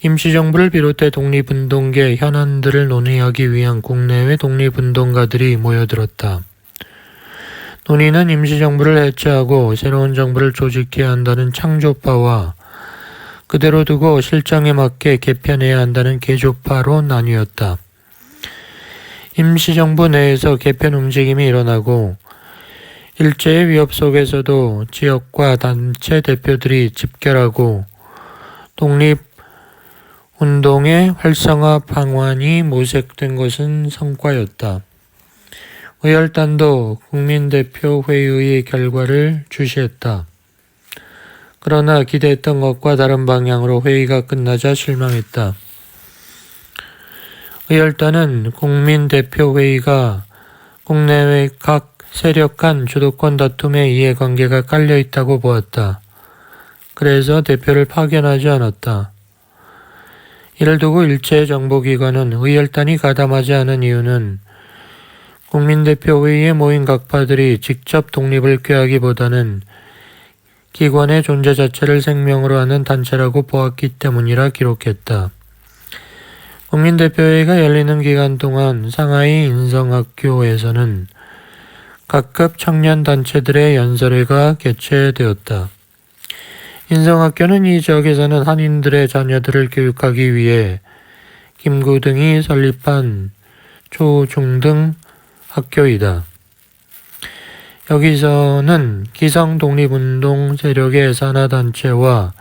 임시정부를 비롯해 독립운동계 현안들을 논의하기 위한 국내외 독립운동가들이 모여들었다. 논의는 임시정부를 해체하고 새로운 정부를 조직해야 한다는 창조파와 그대로 두고 실정에 맞게 개편해야 한다는 개조파로 나뉘었다. 임시정부 내에서 개편 움직임이 일어나고 일제의 위협 속에서도 지역과 단체 대표들이 집결하고 독립운동의 활성화 방안이 모색된 것은 성과였다. 의열단도 국민대표회의의 결과를 주시했다. 그러나 기대했던 것과 다른 방향으로 회의가 끝나자 실망했다. 의열단은 국민대표회의가 국내외 각 세력 간 주도권 다툼의 이해관계가 깔려있다고 보았다. 그래서 대표를 파견하지 않았다. 이를 두고 일체 정보기관은 의열단이 가담하지 않은 이유는 국민대표회의에 모인 각파들이 직접 독립을 꾀하기보다는 기관의 존재 자체를 생명으로 하는 단체라고 보았기 때문이라 기록했다. 국민대표회의가 열리는 기간 동안 상하이 인성학교에서는 각급 청년단체들의 연설회가 개최되었다. 인성학교는 이 지역에서는 한인들의 자녀들을 교육하기 위해 김구 등이 설립한 초, 중 등 학교이다. 여기서는 기성 독립운동 세력의 산하단체와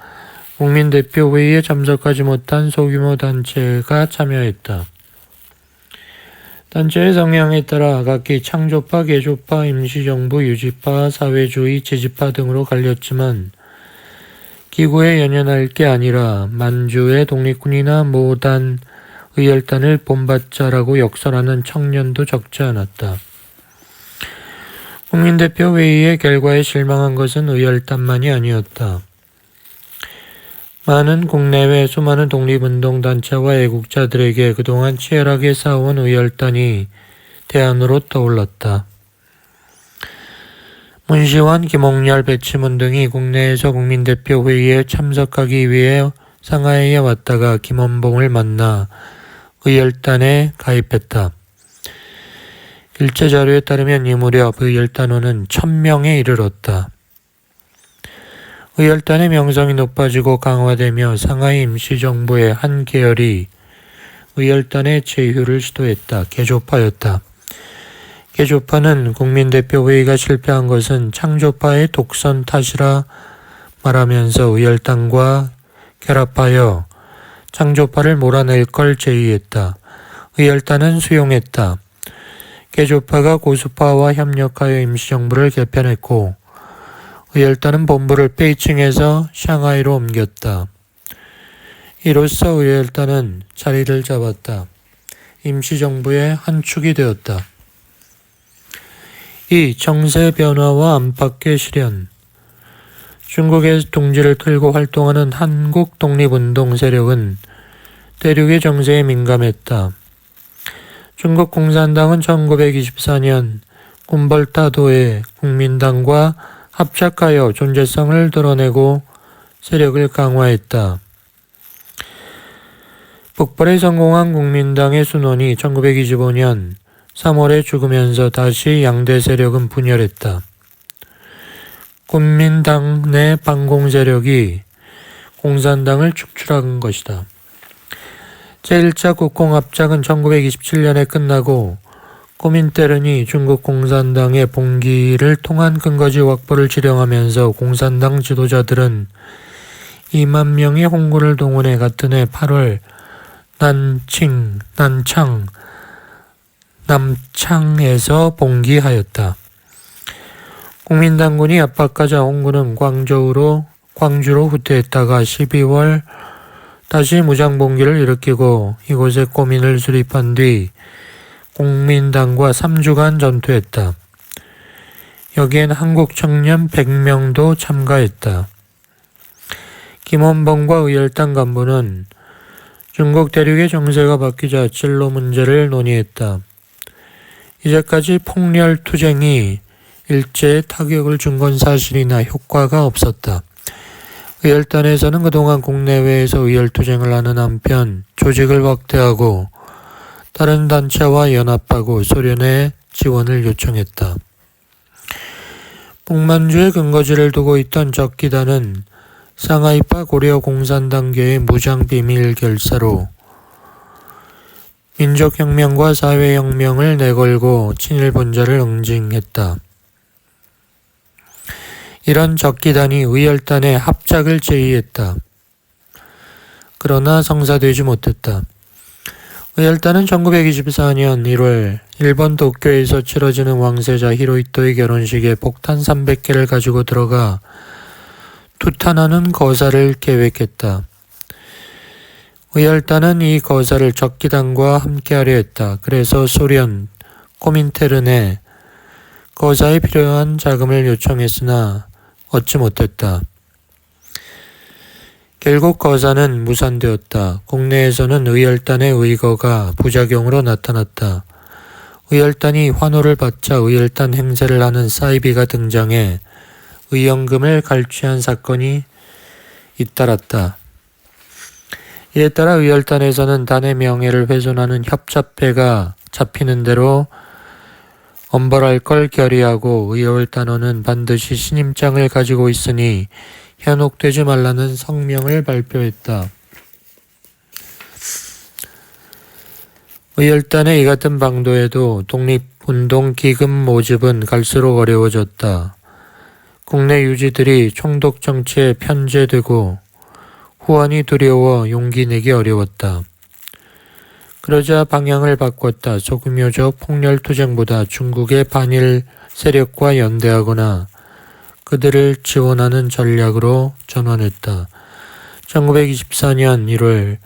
국민대표회의에 참석하지 못한 소규모 단체가 참여했다. 단체의 성향에 따라 각기 창조파, 개조파, 임시정부, 유지파, 사회주의, 지지파 등으로 갈렸지만 기구에 연연할 게 아니라 만주의 독립군이나 모단 의열단을 본받자라고 역설하는 청년도 적지 않았다. 국민대표회의의 결과에 실망한 것은 의열단만이 아니었다. 많은 국내외 수많은 독립운동단체와 애국자들에게 그동안 치열하게 싸워온 의열단이 대안으로 떠올랐다. 문시환, 김옥렬, 배치문 등이 국내에서 국민대표회의에 참석하기 위해 상하이에 왔다가 김원봉을 만나 의열단에 가입했다. 일제 자료에 따르면 이 무렵 의열단원은 1000명에 이르렀다. 의열단의 명성이 높아지고 강화되며 상하이 임시정부의 한 계열이 의열단의 제휴를 시도했다. 개조파였다. 개조파는 국민대표회의가 실패한 것은 창조파의 독선 탓이라 말하면서 의열단과 결합하여 창조파를 몰아낼 걸 제의했다. 의열단은 수용했다. 개조파가 고수파와 협력하여 임시정부를 개편했고 의열단은 본부를 베이징에서 샹하이로 옮겼다. 이로써 의열단은 자리를 잡았다. 임시정부의 한 축이 되었다. 이 정세 변화와 안팎의 실현. 중국의 둥지를 틀고 활동하는 한국 독립운동 세력은 대륙의 정세에 민감했다. 중국 공산당은 1924년 군벌타도에 국민당과 합작하여 존재성을 드러내고 세력을 강화했다. 북벌에 성공한 국민당의 순원이 1925년 3월에 죽으면서 다시 양대 세력은 분열했다. 국민당 내 반공 세력이 공산당을 축출한 것이다. 제1차 국공합작은 1927년에 끝나고 코민테른이 중국 공산당의 봉기를 통한 근거지 확보를 지령하면서 공산당 지도자들은 2만 명의 홍군을 동원해 같은 해 8월 남창에서 봉기하였다. 국민당군이 압박하자 홍군은 광주로 후퇴했다가 12월 다시 무장봉기를 일으키고 이곳에 고민을 수립한 뒤 국민당과 3주간 전투했다. 여기엔 한국 청년 100명도 참가했다. 김원봉과 의열단 간부는 중국 대륙의 정세가 바뀌자 진로 문제를 논의했다. 이제까지 폭렬투쟁이 일제에 타격을 준 건 사실이나 효과가 없었다. 의열단에서는 그동안 국내외에서 의열투쟁을 하는 한편 조직을 확대하고 다른 단체와 연합하고 소련의 지원을 요청했다. 북만주에 근거지를 두고 있던 적기단은 상하이파 고려 공산당계의 무장비밀 결사로 민족혁명과 사회혁명을 내걸고 친일본자를 응징했다. 이런 적기단이 의열단의 합작을 제의했다. 그러나 성사되지 못했다. 의열단은 1924년 1월 일본 도쿄에서 치러지는 왕세자 히로히토의 결혼식에 폭탄 300개를 가지고 들어가 투탄하는 거사를 계획했다. 의열단은 이 거사를 적기단과 함께하려 했다. 그래서 소련 코민테른에 거사에 필요한 자금을 요청했으나 얻지 못했다. 결국 거사는 무산되었다. 국내에서는 의열단의 의거가 부작용으로 나타났다. 의열단이 환호를 받자 의열단 행세를 하는 사이비가 등장해 의연금을 갈취한 사건이 잇따랐다. 이에 따라 의열단에서는 단의 명예를 훼손하는 협잡회가 잡히는 대로 엄벌할 걸 결의하고 의열단원은 반드시 신임장을 가지고 있으니 현혹되지 말라는 성명을 발표했다. 의열단의 이 같은 방도에도 독립운동 기금 모집은 갈수록 어려워졌다. 국내 유지들이 총독 정치에 편제되고 후원이 두려워 용기 내기 어려웠다. 그러자 방향을 바꿨다. 소규모적 폭렬투쟁보다 중국의 반일 세력과 연대하거나 그들을 지원하는 전략으로 전환했다. 1924년 1월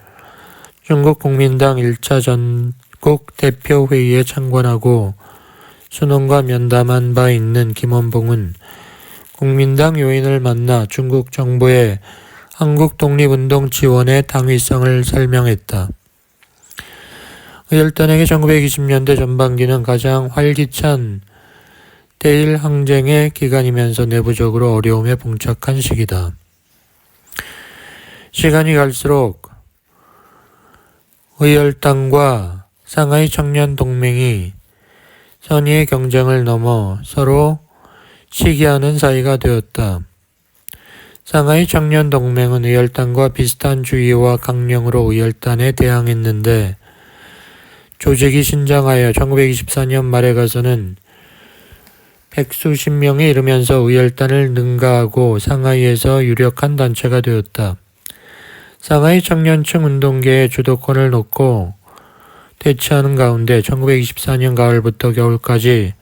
중국 국민당 1차 전국 대표회의에 참관하고 순원과 면담한 바 있는 김원봉은 국민당 요인을 만나 중국 정부의 한국 독립운동 지원의 당위성을 설명했다. 의열단에게 1920년대 전반기는 가장 활기찬 대일 항쟁의 기간이면서 내부적으로 어려움에 봉착한 시기다. 시간이 갈수록 의열단과 상하이 청년 동맹이 선의의 경쟁을 넘어 서로 시기하는 사이가 되었다. 상하이 청년동맹은 의열단과 비슷한 주의와 강령으로 의열단에 대항했는데 조직이 신장하여 1924년 말에 가서는 백수십 명에 이르면서 의열단을 능가하고 상하이에서 유력한 단체가 되었다. 상하이 청년층 운동계의 주도권을 놓고 대치하는 가운데 1924년 가을부터 겨울까지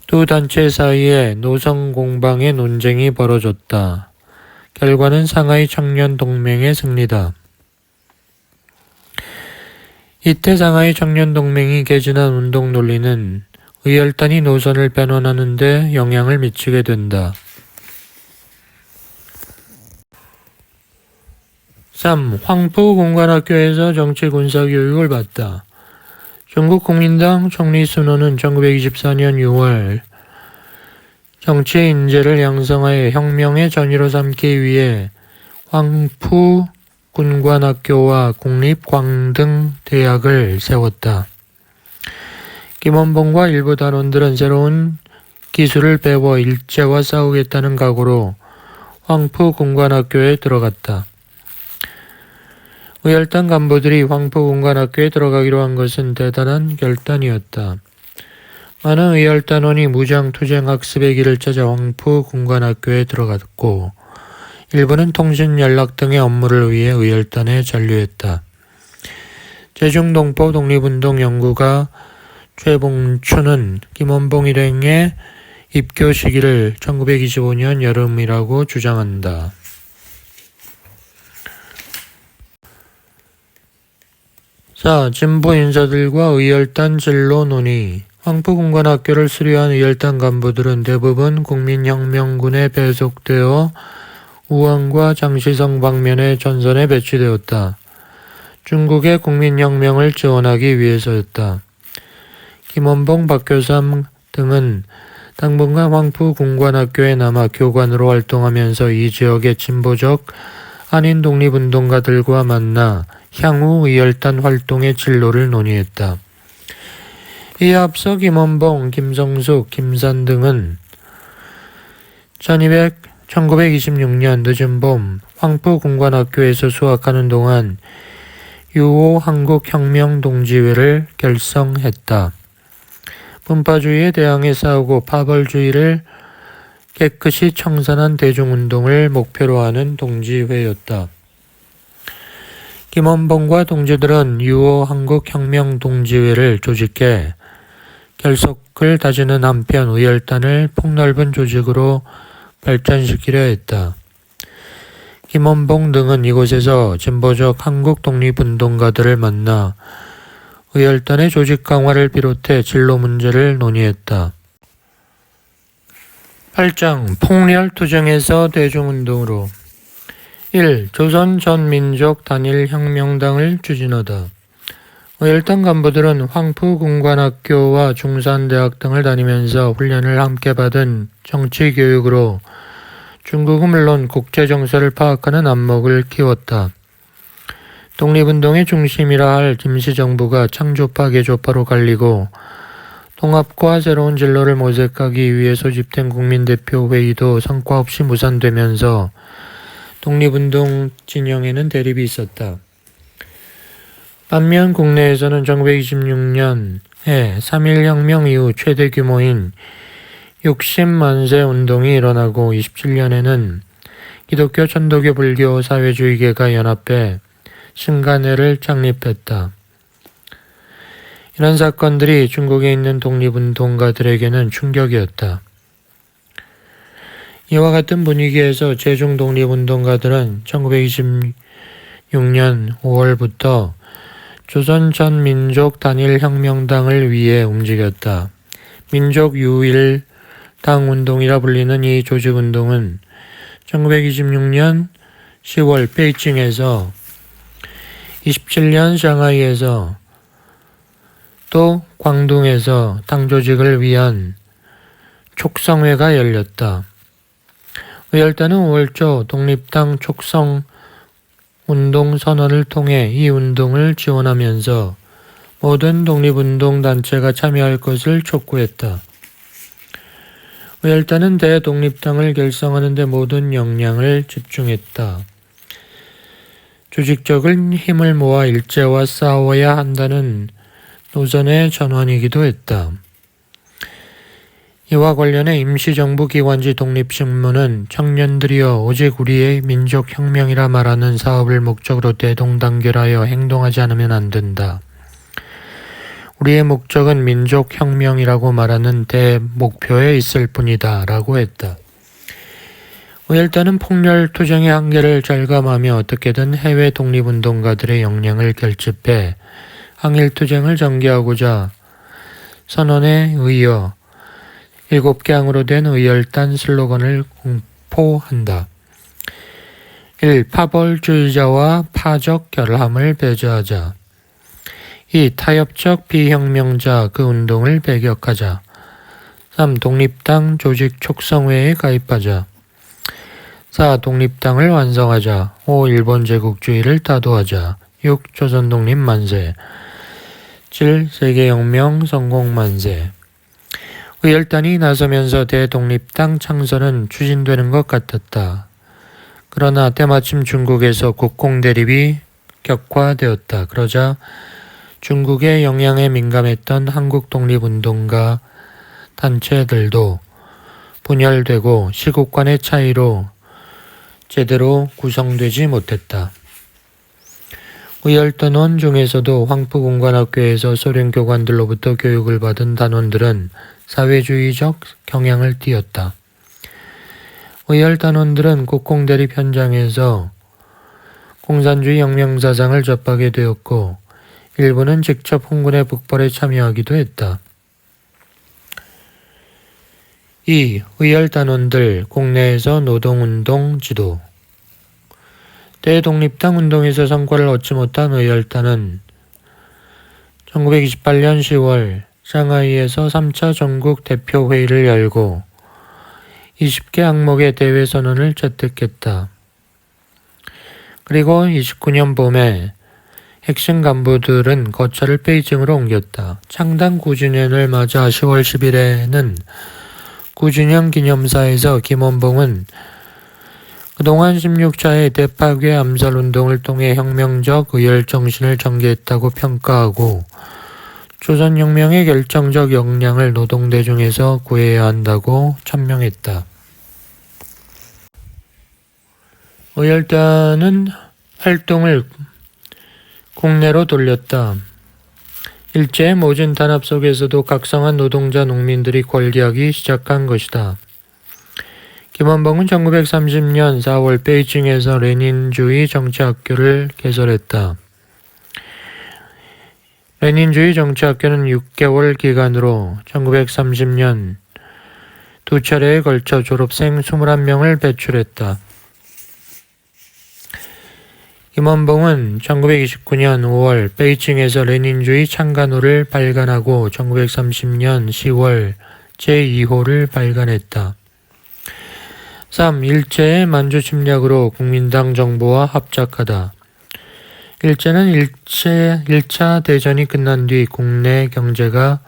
두 단체 사이에 노선 공방의 논쟁이 벌어졌다. 결과는 상하이 청년동맹의 승리다. 이때 상하이 청년동맹이 개진한 운동 논리는 의열단이 노선을 변환하는 데 영향을 미치게 된다. 3. 황푸공관학교에서 정치군사교육을 받다. 중국 국민당 총리 순원은 1924년 6월 정치의 인재를 양성하여 혁명의 전위로 삼기 위해 황푸군관학교와 국립광등대학을 세웠다. 김원봉과 일부 단원들은 새로운 기술을 배워 일제와 싸우겠다는 각오로 황푸군관학교에 들어갔다. 의열단 간부들이 황푸군관학교에 들어가기로 한 것은 대단한 결단이었다. 많은 의열단원이 무장투쟁학습의 길을 찾아 황푸군관학교에 들어갔고 일부는 통신 연락 등의 업무를 위해 의열단에 잔류했다. 제중동포 독립운동 연구가 최봉춘은 김원봉 일행의 입교 시기를 1925년 여름이라고 주장한다. 4. 진보 인사들과 의열단 진로 논의. 황푸군관학교를 수료한 의열단 간부들은 대부분 국민혁명군에 배속되어 우왕과 장시성 방면의 전선에 배치되었다. 중국의 국민혁명을 지원하기 위해서였다. 김원봉, 박교삼 등은 당분간 황푸군관학교에 남아 교관으로 활동하면서 이 지역의 진보적 한인 독립운동가들과 만나 향후 의열단 활동의 진로를 논의했다. 이에 앞서 김원봉, 김성숙, 김산 등은 1926년 늦은 봄 황푸군관학교에서 수학하는 동안 6.5 한국혁명동지회를 결성했다. 분파주의에 대항해 싸우고 파벌주의를 깨끗이 청산한 대중운동을 목표로 하는 동지회였다. 김원봉과 동지들은 6.5 한국혁명동지회를 조직해 결속을 다지는 한편 의열단을 폭넓은 조직으로 발전시키려 했다. 김원봉 등은 이곳에서 진보적 한국 독립운동가들을 만나 의열단의 조직 강화를 비롯해 진로 문제를 논의했다. 8장 폭렬투쟁에서 대중운동으로 1. 조선 전민족 단일혁명당을 추진하다. 의열단 간부들은 황푸군관학교와 중산대학 등을 다니면서 훈련을 함께 받은 정치교육으로 중국은 물론 국제정세를 파악하는 안목을 키웠다. 독립운동의 중심이라 할 임시정부가 창조파 개조파로 갈리고 통합과 새로운 진로를 모색하기 위해 소집된 국민대표회의도 성과 없이 무산되면서 독립운동 진영에는 대립이 있었다. 반면 국내에서는 1926년에 3.1혁명 이후 최대 규모인 60만 세 운동이 일어나고 27년에는 기독교, 천도교, 불교, 사회주의계가 연합해 신간회를 창립했다. 이런 사건들이 중국에 있는 독립운동가들에게는 충격이었다. 이와 같은 분위기에서 제중 독립운동가들은 1926년 5월부터 조선 전민족 단일혁명당을 위해 움직였다. 민족유일당 운동이라 불리는 이 조직운동은 1926년 10월 베이징에서 27년 상하이에서 또 광둥에서 당 조직을 위한 촉성회가 열렸다. 의열단은 5월 초 독립당 촉성 운동 선언을 통해 이 운동을 지원하면서 모든 독립운동 단체가 참여할 것을 촉구했다. 의열단은 대독립당을 결성하는 데 모든 역량을 집중했다. 조직적인 힘을 모아 일제와 싸워야 한다는 노선의 전환이기도 했다. 이와 관련해 임시정부 기관지 독립신문은 청년들이여 오직 우리의 민족혁명이라 말하는 사업을 목적으로 대동단결하여 행동하지 않으면 안 된다. 우리의 목적은 민족혁명이라고 말하는 대목표에 있을 뿐이다 라고 했다. 의열단은 폭렬투쟁의 한계를 절감하며 어떻게든 해외 독립운동가들의 역량을 결집해 항일투쟁을 전개하고자 선언에 의여 7개 항으로 된 의열단 슬로건을 공포한다. 1. 파벌주의자와 파적 결함을 배제하자. 2. 타협적 비혁명자 그 운동을 배격하자. 3. 독립당 조직 촉성회에 가입하자. 4. 독립당을 완성하자. 5. 일본 제국주의를 타도하자. 6. 조선독립 만세. 7. 세계혁명 성공 만세. 의열단이 나서면서 대독립당 창설은 추진되는 것 같았다. 그러나 때마침 중국에서 국공 대립이 격화되었다. 그러자 중국의 영향에 민감했던 한국 독립운동가 단체들도 분열되고 시국 간의 차이로 제대로 구성되지 못했다. 의열단원 중에서도 황푸공관학교에서 소련 교관들로부터 교육을 받은 단원들은 사회주의적 경향을 띠었다. 의열단원들은 국공대립 현장에서 공산주의 혁명사상을 접하게 되었고 일부는 직접 홍군의 북벌에 참여하기도 했다. 2. 의열단원들 국내에서 노동운동 지도. 대독립당 운동에서 성과를 얻지 못한 의열단은 1928년 10월 상하이에서 3차 전국 대표회의를 열고 20개 항목의 대외선언을 채택했다. 그리고 29년 봄에 핵심 간부들은 거처를 베이징으로 옮겼다. 창당 9주년을 맞아 10월 10일에는 9주년 기념사에서 김원봉은 그동안 16차의 대파괴 암살운동을 통해 혁명적 의열 정신을 전개했다고 평가하고 조선혁명의 결정적 역량을 노동대중에서 구해야 한다고 천명했다. 의열단은 활동을 국내로 돌렸다. 일제의 모진 탄압 속에서도 각성한 노동자 농민들이 권리하기 시작한 것이다. 김원봉은 1930년 4월 베이징에서 레닌주의 정치학교를 개설했다. 레닌주의 정치학교는 6개월 기간으로 1930년 두 차례에 걸쳐 졸업생 21명을 배출했다. 김원봉은 1929년 5월 베이징에서 레닌주의 창간호를 발간하고 1930년 10월 제2호를 발간했다. 3. 일제의 만주 침략으로 국민당 정부와 합작하다. 일제는 1차 대전이 끝난 뒤 국내 경제가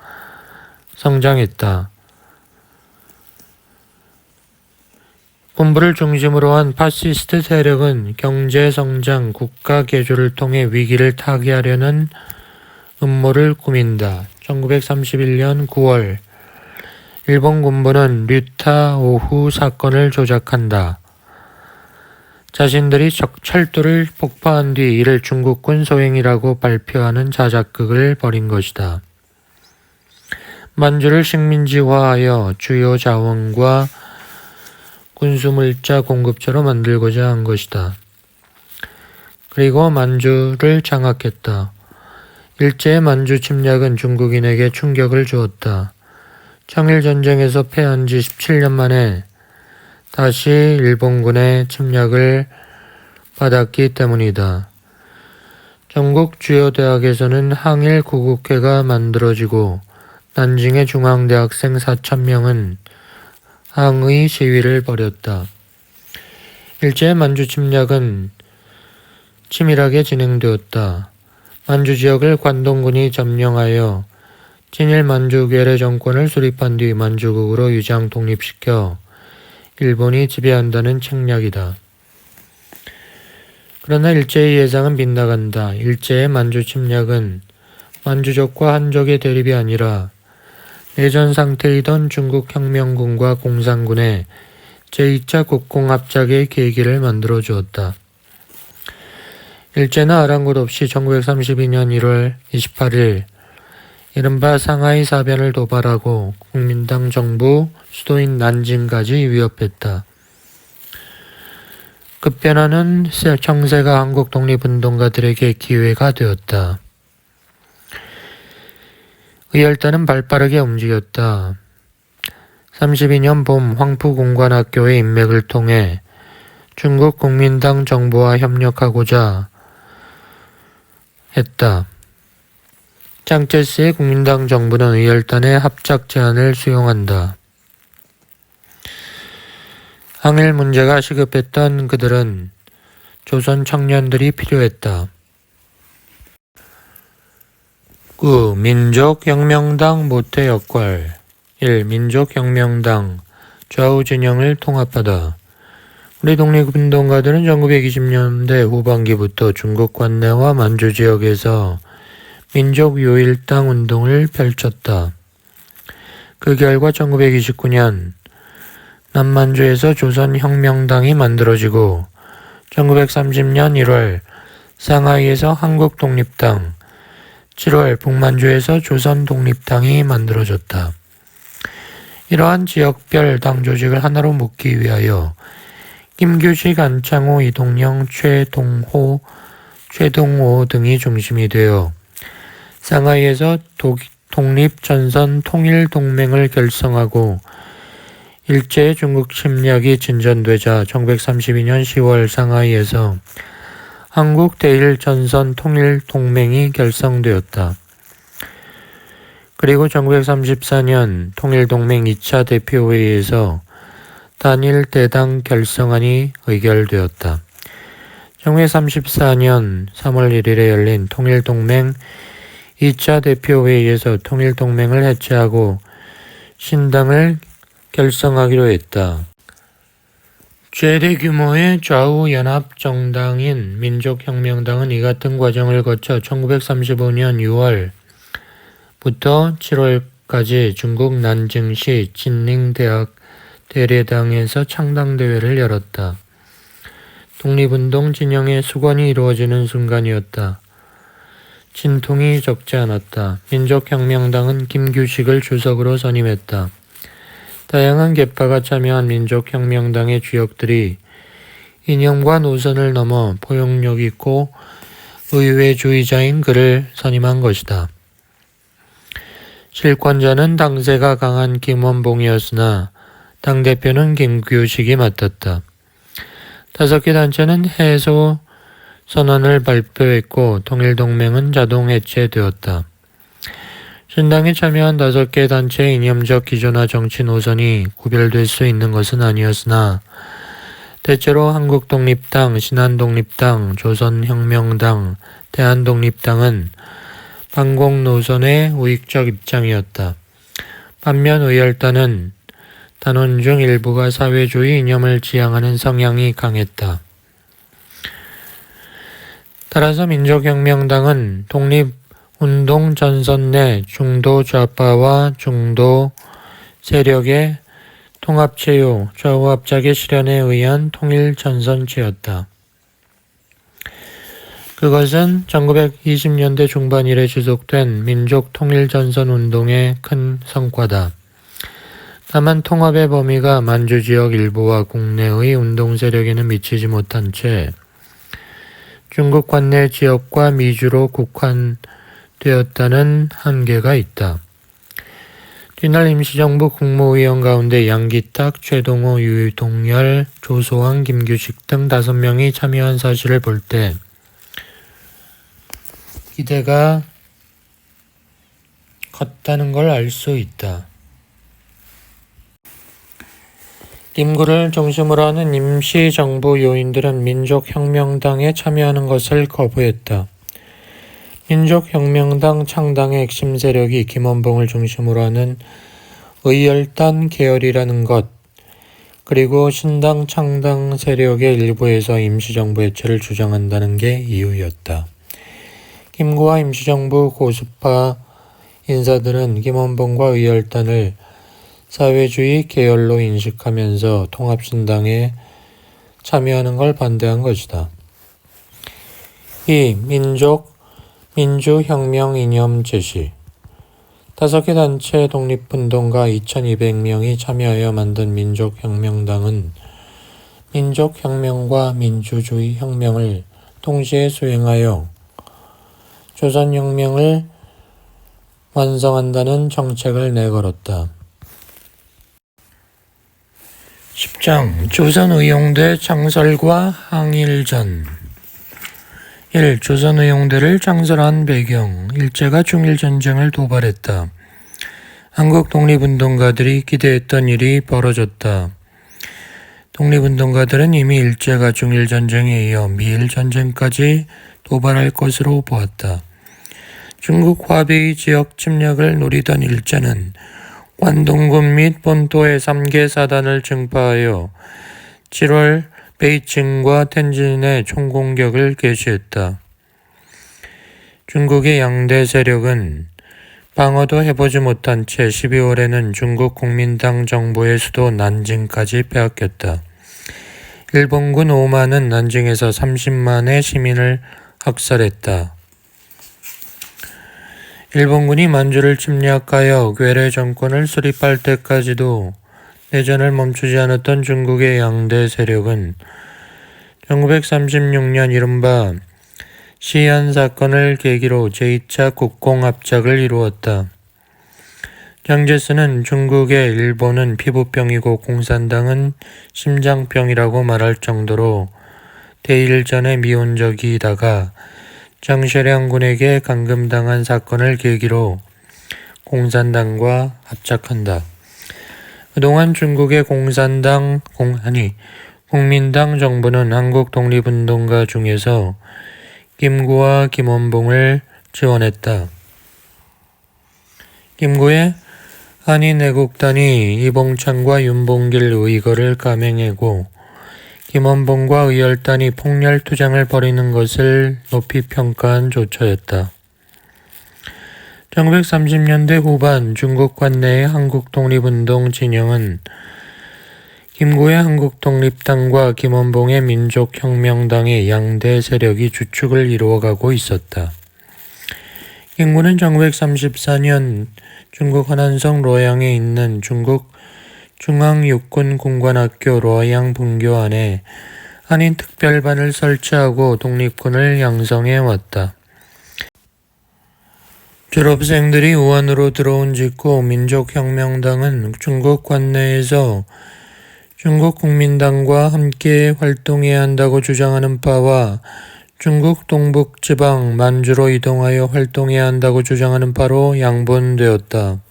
성장했다. 군부를 중심으로 한 파시스트 세력은 경제 성장, 국가 개조를 통해 위기를 타개하려는 음모를 꾸민다. 1931년 9월 일본 군부는 류타 오후 사건을 조작한다. 자신들이 철도를 폭파한 뒤 이를 중국군 소행이라고 발표하는 자작극을 벌인 것이다. 만주를 식민지화하여 주요 자원과 군수물자 공급처로 만들고자 한 것이다. 그리고 만주를 장악했다. 일제의 만주 침략은 중국인에게 충격을 주었다. 청일전쟁에서 패한 지 17년 만에 다시 일본군의 침략을 받았기 때문이다. 전국 주요 대학에서는 항일 구국회가 만들어지고 난징의 중앙대학생 4,000명은 항의 시위를 벌였다. 일제의 만주 침략은 치밀하게 진행되었다. 만주 지역을 관동군이 점령하여 친일 만주 괴뢰 정권을 수립한 뒤 만주국으로 위장 독립시켜 일본이 지배한다는 책략이다. 그러나 일제의 예상은 빗나간다. 일제의 만주 침략은 만주족과 한족의 대립이 아니라 내전 상태이던 중국 혁명군과 공산군의 제2차 국공합작의 계기를 만들어 주었다. 일제나 아랑곳 없이 1932년 1월 28일 이른바 상하이 사변을 도발하고 국민당 정부 수도인 난징까지 위협했다. 급변하는 청세가 한국 독립운동가들에게 기회가 되었다. 의열단은 발빠르게 움직였다. 32년 봄 황푸공관학교의 인맥을 통해 중국 국민당 정부와 협력하고자 했다. 짱제스의 국민당 정부는 의열단의 합작 제안을 수용한다. 항일 문제가 시급했던 그들은 조선 청년들이 필요했다. 9. 민족혁명당 모태 역할 1. 민족혁명당 좌우 진영을 통합하다. 우리 독립운동가들은 1920년대 후반기부터 중국 관내와 만주 지역에서 민족유일당 운동을 펼쳤다. 그 결과 1929년 남만주에서 조선혁명당이 만들어지고 1930년 1월 상하이에서 한국독립당, 7월 북만주에서 조선독립당이 만들어졌다. 이러한 지역별 당 조직을 하나로 묶기 위하여 김규식, 안창호, 이동영, 최동호 등이 중심이 되어 상하이에서 독립전선 통일동맹을 결성하고 일제의 중국 침략이 진전되자 1932년 10월 상하이에서 한국대일전선 통일동맹이 결성되었다. 그리고 1934년 통일동맹 2차 대표회의에서 단일 대당 결성안이 의결되었다. 1934년 3월 1일에 열린 통일동맹 2차 대표회의에서 통일동맹을 해체하고 신당을 결성하기로 했다. 최대 규모의 좌우 연합 정당인 민족혁명당은 이 같은 과정을 거쳐 1935년 6월부터 7월까지 중국 난징시 진寧대학 대례당에서 창당대회를 열었다. 독립운동 진영의 수건이 이루어지는 순간이었다. 진통이 적지 않았다. 민족혁명당은 김규식을 주석으로 선임했다. 다양한 계파가 참여한 민족혁명당의 주역들이 이념과 노선을 넘어 포용력 있고 의회주의자인 그를 선임한 것이다. 실권자는 당세가 강한 김원봉이었으나 당대표는 김규식이 맡았다. 5개 단체는 해소 선언을 발표했고 통일동맹은 자동 해체되었다. 신당에 참여한 5개 단체의 이념적 기조나 정치 노선이 구별될 수 있는 것은 아니었으나 대체로 한국독립당, 신한독립당, 조선혁명당, 대한독립당은 반공 노선의 우익적 입장이었다. 반면 의열단은 단원 중 일부가 사회주의 이념을 지향하는 성향이 강했다. 따라서 민족혁명당은 독립운동 전선 내 중도 좌파와 중도 세력의 통합체요, 좌우 합작의 실현에 의한 통일 전선체였다. 그것은 1920년대 중반 이래 지속된 민족 통일 전선 운동의 큰 성과다. 다만 통합의 범위가 만주 지역 일부와 국내의 운동 세력에는 미치지 못한 채 중국 관내 지역과 미주로 국한되었다는 한계가 있다. 뒤날 임시정부 국무위원 가운데 양기탁, 최동호, 유동열, 조소왕, 김규식 등 5명이 참여한 사실을 볼 때 기대가 컸다는 걸 알 수 있다. 김구를 중심으로 하는 임시정부 요인들은 민족혁명당에 참여하는 것을 거부했다. 민족혁명당 창당의 핵심 세력이 김원봉을 중심으로 하는 의열단 계열이라는 것, 그리고 신당 창당 세력의 일부에서 임시정부 해체를 주장한다는 게 이유였다. 김구와 임시정부 고수파 인사들은 김원봉과 의열단을 사회주의 계열로 인식하면서 통합신당에 참여하는 걸 반대한 것이다. 이 민주혁명 이념 제시 5개 단체 독립운동가 2200명이 참여하여 만든 민족혁명당은 민족혁명과 민주주의 혁명을 동시에 수행하여 조선혁명을 완성한다는 정책을 내걸었다. 10장 조선의용대 창설과 항일전 1. 조선의용대를 창설한 배경 일제가 중일전쟁을 도발했다. 한국 독립운동가들이 기대했던 일이 벌어졌다. 독립운동가들은 이미 일제가 중일전쟁에 이어 미일전쟁까지 도발할 것으로 보았다. 중국 화베이 지역 침략을 노리던 일제는 관동군 및 본토의 3개 사단을 증파하여 7월 베이징과 텐진의 총공격을 개시했다. 중국의 양대 세력은 방어도 해보지 못한 채 12월에는 중국 국민당 정부의 수도 난징까지 빼앗겼다. 일본군 5만은 난징에서 30만의 시민을 학살했다. 일본군이 만주를 침략하여 괴뢰 정권을 수립할 때까지도 내전을 멈추지 않았던 중국의 양대 세력은 1936년 이른바 시안 사건을 계기로 제2차 국공합작을 이루었다. 장제스는 중국의 일본은 피부병이고 공산당은 심장병이라고 말할 정도로 대일전에 미온적이다가 정세량 군에게 감금당한 사건을 계기로 공산당과 합작한다. 그동안 중국의 국민당 정부는 한국 독립운동가 중에서 김구와 김원봉을 지원했다. 김구의 한인애국단이 이봉창과 윤봉길 의거를 감행하고 김원봉과 의열단이 폭렬투쟁을 벌이는 것을 높이 평가한 조처였다. 1930년대 후반 중국 관내의 한국독립운동 진영은 김구의 한국독립당과 김원봉의 민족혁명당의 양대 세력이 주축을 이루어가고 있었다. 김구는 1934년 중국 허난성 로양에 있는 중국 중앙육군공관학교 로양 분교 안에 한인 특별반을 설치하고 독립군을 양성해 왔다. 졸업생들이 우한으로 들어온 직후 민족혁명당은 중국 관내에서 중국 국민당과 함께 활동해야 한다고 주장하는 파와 중국 동북지방 만주로 이동하여 활동해야 한다고 주장하는 파로 양분되었다.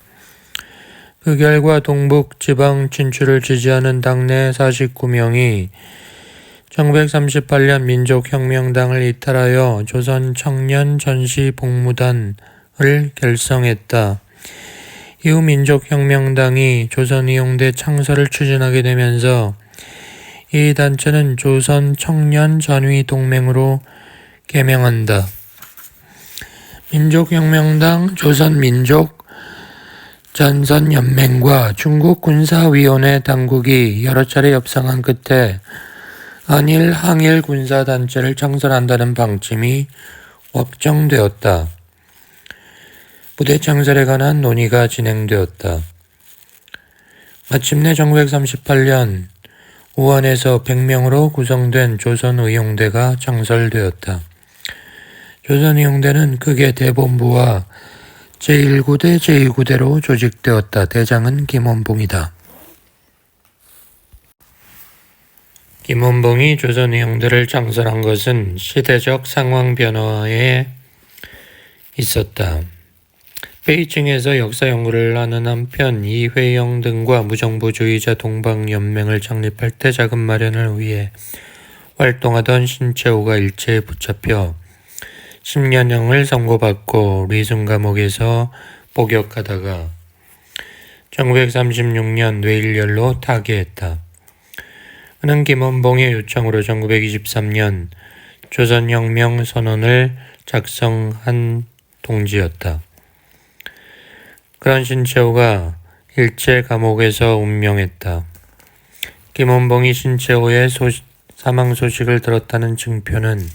그 결과 동북지방 진출을 지지하는 당내 49명이 1938년 민족혁명당을 이탈하여 조선청년전시복무단을 결성했다. 이후 민족혁명당이 조선의용대 창설을 추진하게 되면서 이 단체는 조선청년전위동맹으로 개명한다. 민족혁명당, 조선민족 전선연맹과 중국군사위원회 당국이 여러 차례 협상한 끝에 한일, 항일 군사단체를 창설한다는 방침이 확정되었다. 부대 창설에 관한 논의가 진행되었다. 마침내 1938년 우한에서 100명으로 구성된 조선의용대가 창설되었다. 조선의용대는 크게 대본부와 제1구대, 제2구대로 조직되었다. 대장은 김원봉이다. 김원봉이 조선의용대를 창설한 것은 시대적 상황 변화에 있었다. 베이징에서 역사 연구를 하는 한편 이회영 등과 무정부주의자 동방연맹을 창립할 때 자금 마련을 위해 활동하던 신채호가 일제에 붙잡혀 10년형을 선고받고 리순 감옥에서 복역하다가 1936년 뇌일열로 타계했다. 그는 김원봉의 요청으로 1923년 조선혁명 선언을 작성한 동지였다. 그런 신채호가 일제 감옥에서 운명했다. 김원봉이 신채호의 사망 소식을 들었다는 증표는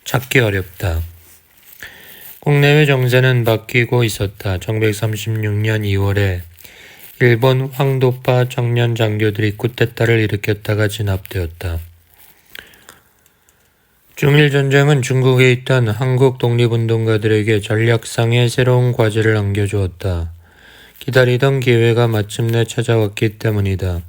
찾기 어렵다. 국내외 정세는 바뀌고 있었다. 1936년 2월에 일본 황도파 청년 장교들이 쿠데타를 일으켰다가 진압되었다. 중일전쟁은 중국에 있던 한국 독립운동가들에게 전략상의 새로운 과제를 안겨주었다. 기다리던 기회가 마침내 찾아왔기 때문이다.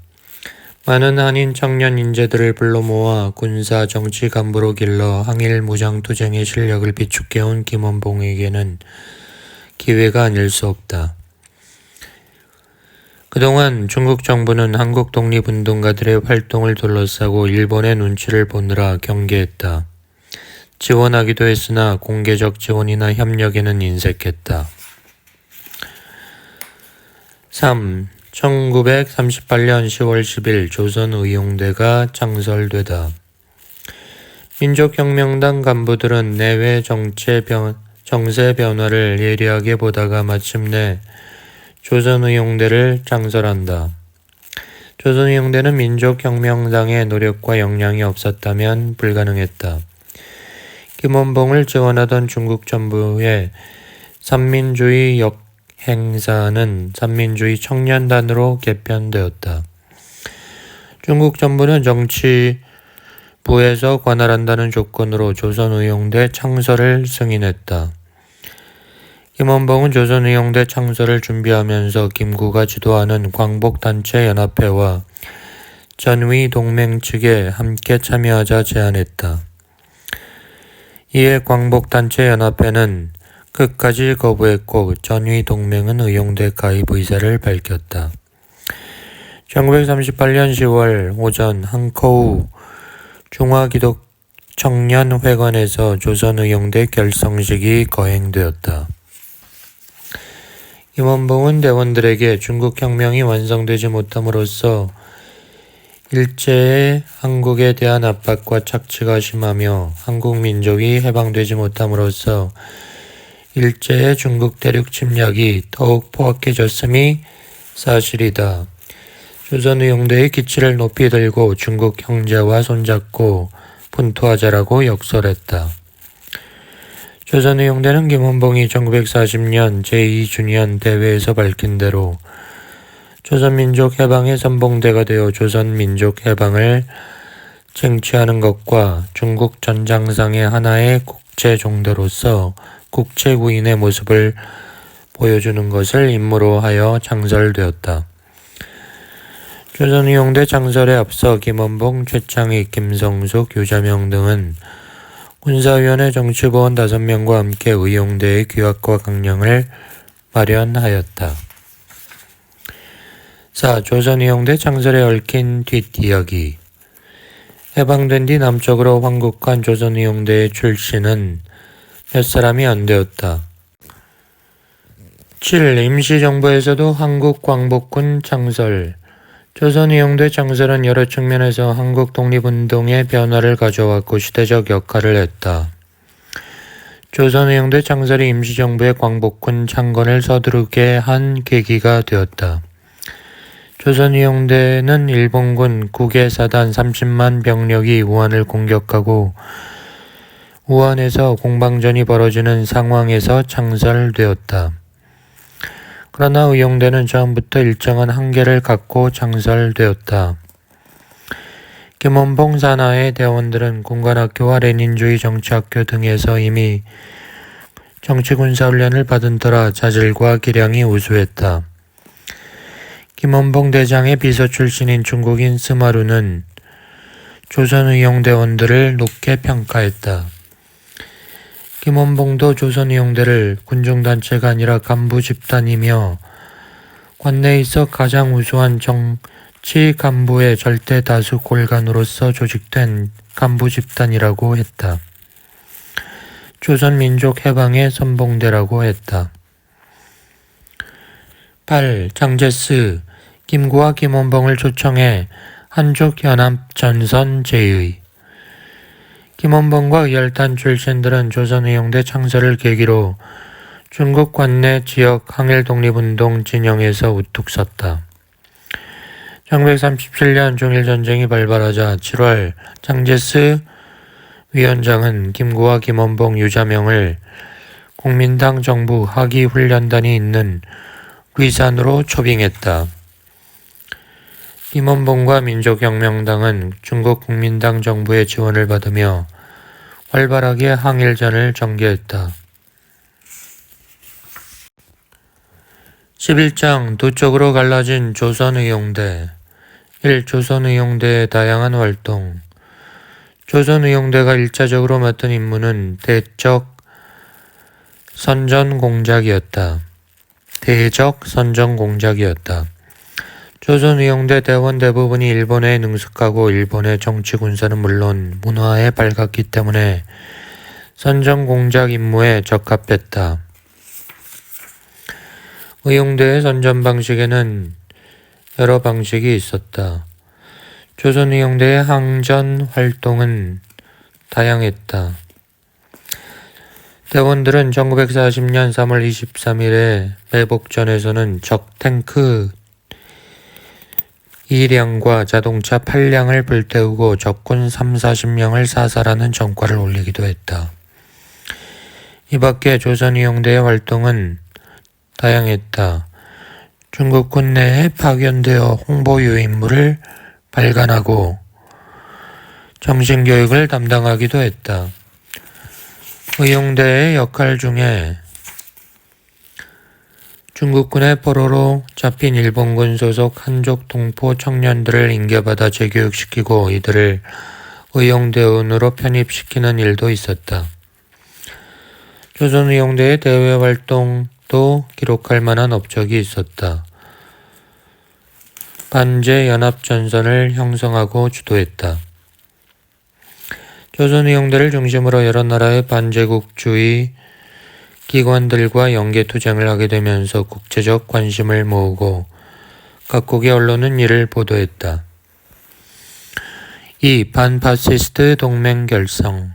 많은 한인 청년 인재들을 불러 모아 군사 정치 간부로 길러 항일 무장투쟁의 실력을 비축해온 김원봉에게는 기회가 아닐 수 없다. 그동안 중국 정부는 한국 독립운동가들의 활동을 둘러싸고 일본의 눈치를 보느라 경계했다. 지원하기도 했으나 공개적 지원이나 협력에는 인색했다. 3. 1938년 10월 10일 조선의용대가 창설되다. 민족혁명당 간부들은 내외 정세 변화를 예리하게 보다가 마침내 조선의용대를 창설한다. 조선의용대는 민족혁명당의 노력과 역량이 없었다면 불가능했다. 김원봉을 지원하던 중국 정부의 삼민주의 행사는 삼민주의 청년단으로 개편되었다. 중국 정부는 정치부에서 관할한다는 조건으로 조선의용대 창설을 승인했다. 김원봉은 조선의용대 창설을 준비하면서 김구가 지도하는 광복단체 연합회와 전위동맹 측에 함께 참여하자 제안했다. 이에 광복단체 연합회는 끝까지 거부했고 전위동맹은 의용대 가입 의사를 밝혔다. 1938년 10월 오전 한커우 중화기독청년회관에서 조선의용대 결성식이 거행되었다. 김원봉은 대원들에게 중국혁명이 완성되지 못함으로써 일제의 한국에 대한 압박과 착취가 심하며 한국 민족이 해방되지 못함으로써 일제의 중국 대륙 침략이 더욱 포악해졌음이 사실이다. 조선의용대의 기치를 높이 들고 중국 형제와 손잡고 분투하자라고 역설했다. 조선의용대는 김원봉이 1940년 제2주년 대회에서 밝힌 대로 조선민족해방의 선봉대가 되어 조선민족해방을 쟁취하는 것과 중국 전장상의 하나의 국제종대로서 국제구인의 모습을 보여주는 것을 임무로 하여 창설되었다. 조선의용대 창설에 앞서 김원봉, 최창익, 김성숙, 유자명 등은 군사위원회 정치부원 5명과 함께 의용대의 규약과 강령을 마련하였다. 4. 조선의용대 창설에 얽힌 뒷이야기. 해방된 뒤 남쪽으로 황국한 조선의용대의 출신은 몇 사람이 안 되었다. 7. 임시정부에서도 한국광복군 창설. 조선의용대 창설은 여러 측면에서 한국 독립운동의 변화를 가져왔고 시대적 역할을 했다. 조선의용대 창설이 임시정부의 광복군 창건을 서두르게 한 계기가 되었다. 조선의용대는 일본군 국외사단 30만 병력이 우한을 공격하고 우한에서 공방전이 벌어지는 상황에서 창설되었다. 그러나 의용대는 처음부터 일정한 한계를 갖고 창설되었다. 김원봉 산하의 대원들은 군관학교와 레닌주의 정치학교 등에서 이미 정치군사훈련을 받은 터라 자질과 기량이 우수했다. 김원봉 대장의 비서 출신인 중국인 스마루는 조선의용대원들을 높게 평가했다. 김원봉도 조선의용대를 군중단체가 아니라 간부 집단이며 관내에 있어 가장 우수한 정치 간부의 절대 다수 골간으로서 조직된 간부 집단이라고 했다. 조선민족 해방의 선봉대라고 했다. 8. 장제스, 김구와 김원봉을 초청해 한족연합전선 제의. 김원봉과 의열단 출신들은 조선의용대 창설을 계기로 중국 관내 지역 항일 독립운동 진영에서 우뚝 섰다. 1937년 중일전쟁이 발발하자 7월 장제스 위원장은 김구와 김원봉, 유자명을 국민당 정부 하기훈련단이 있는 위산으로 초빙했다. 김원봉과 민족혁명당은 중국 국민당 정부의 지원을 받으며 활발하게 항일전을 전개했다. 11장 두 쪽으로 갈라진 조선의용대. 1. 조선의용대의 다양한 활동. 조선의용대가 일차적으로 맡은 임무는 대적 선전공작이었다. 조선의용대 대원 대부분이 일본에 능숙하고 일본의 정치 군사는 물론 문화에 밝았기 때문에 선전공작 임무에 적합했다. 의용대의 선전 방식에는 여러 방식이 있었다. 조선의용대의 항전 활동은 다양했다. 대원들은 1940년 3월 23일에 매복전에서는 적 탱크 2량과 자동차 8량을 불태우고 적군 30-40명을 사살하는 전과를 올리기도 했다. 이 밖에 조선의용대의 활동은 다양했다. 중국군 내에 파견되어 홍보 유인물을 발간하고 정신교육을 담당하기도 했다. 의용대의 역할 중에 중국군의 포로로 잡힌 일본군 소속 한족 동포 청년들을 인계받아 재교육시키고 이들을 의용대원으로 편입시키는 일도 있었다. 조선의용대의 대외 활동도 기록할 만한 업적이 있었다. 반제연합전선을 형성하고 주도했다. 조선의용대를 중심으로 여러 나라의 반제국주의 기관들과 연계투쟁을 하게 되면서 국제적 관심을 모으고 각국의 언론은 이를 보도했다. 2. 반파시스트 동맹 결성.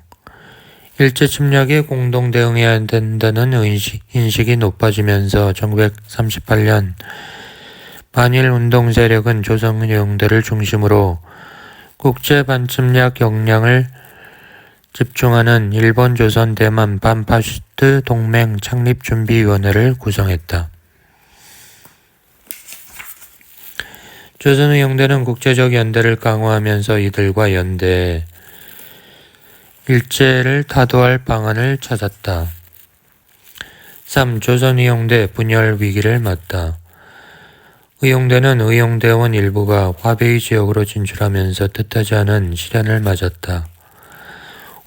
일제 침략에 공동 대응해야 된다는 인식이 높아지면서 1938년 반일 운동 세력은 조선의용대를 중심으로 국제 반침략 역량을 집중하는 일본, 조선, 대만 반파시스트 동맹 창립준비위원회를 구성했다. 조선의용대는 국제적 연대를 강화하면서 이들과 연대해 일제를 타도할 방안을 찾았다. 3. 조선의용대 분열 위기를 맞다. 의용대는 의용대원 일부가 화베이 지역으로 진출하면서 뜻하지 않은 시련을 맞았다.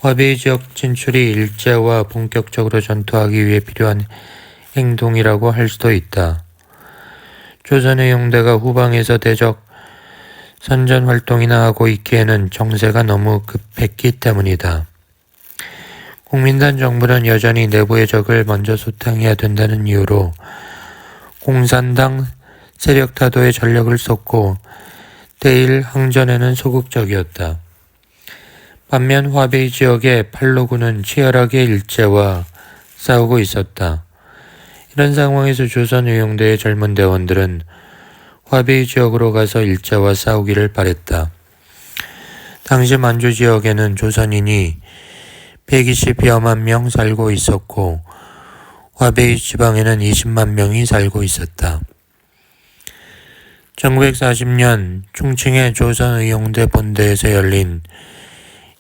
화베이 지역 진출이 일제와 본격적으로 전투하기 위해 필요한 행동이라고 할 수도 있다. 조선의용대가 후방에서 대적 선전 활동이나 하고 있기에는 정세가 너무 급했기 때문이다. 국민당 정부는 여전히 내부의 적을 먼저 소탕해야 된다는 이유로 공산당 세력 타도에 전력을 쏟고 대일 항전에는 소극적이었다. 반면 화베이 지역의 팔로군은 치열하게 일제와 싸우고 있었다. 이런 상황에서 조선의용대의 젊은 대원들은 화베이 지역으로 가서 일제와 싸우기를 바랬다. 당시 만주 지역에는 조선인이 120여만 명 살고 있었고 화베이 지방에는 20만 명이 살고 있었다. 1940년 충칭의 조선의용대 본대에서 열린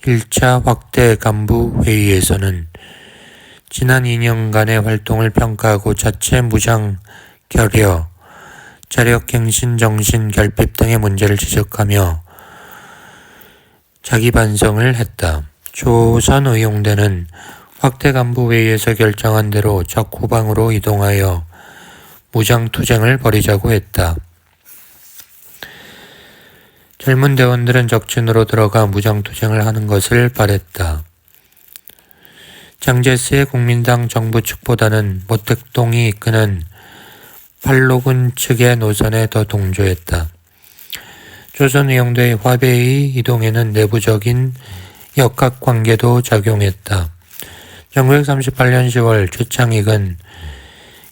1차 확대 간부 회의에서는 지난 2년간의 활동을 평가하고 자체 무장 결여, 자력갱신 정신 결핍 등의 문제를 지적하며 자기 반성을 했다. 조선의용대는 확대 간부 회의에서 결정한 대로 적 후방으로 이동하여 무장투쟁을 벌이자고 했다. 젊은 대원들은 적진으로 들어가 무장투쟁을 하는 것을 바랬다. 장제스의 국민당 정부 측보다는 모택동이 이끄는 팔로군 측의 노선에 더 동조했다. 조선의용대의 화배의 이동에는 내부적인 역학관계도 작용했다. 1938년 10월 최창익은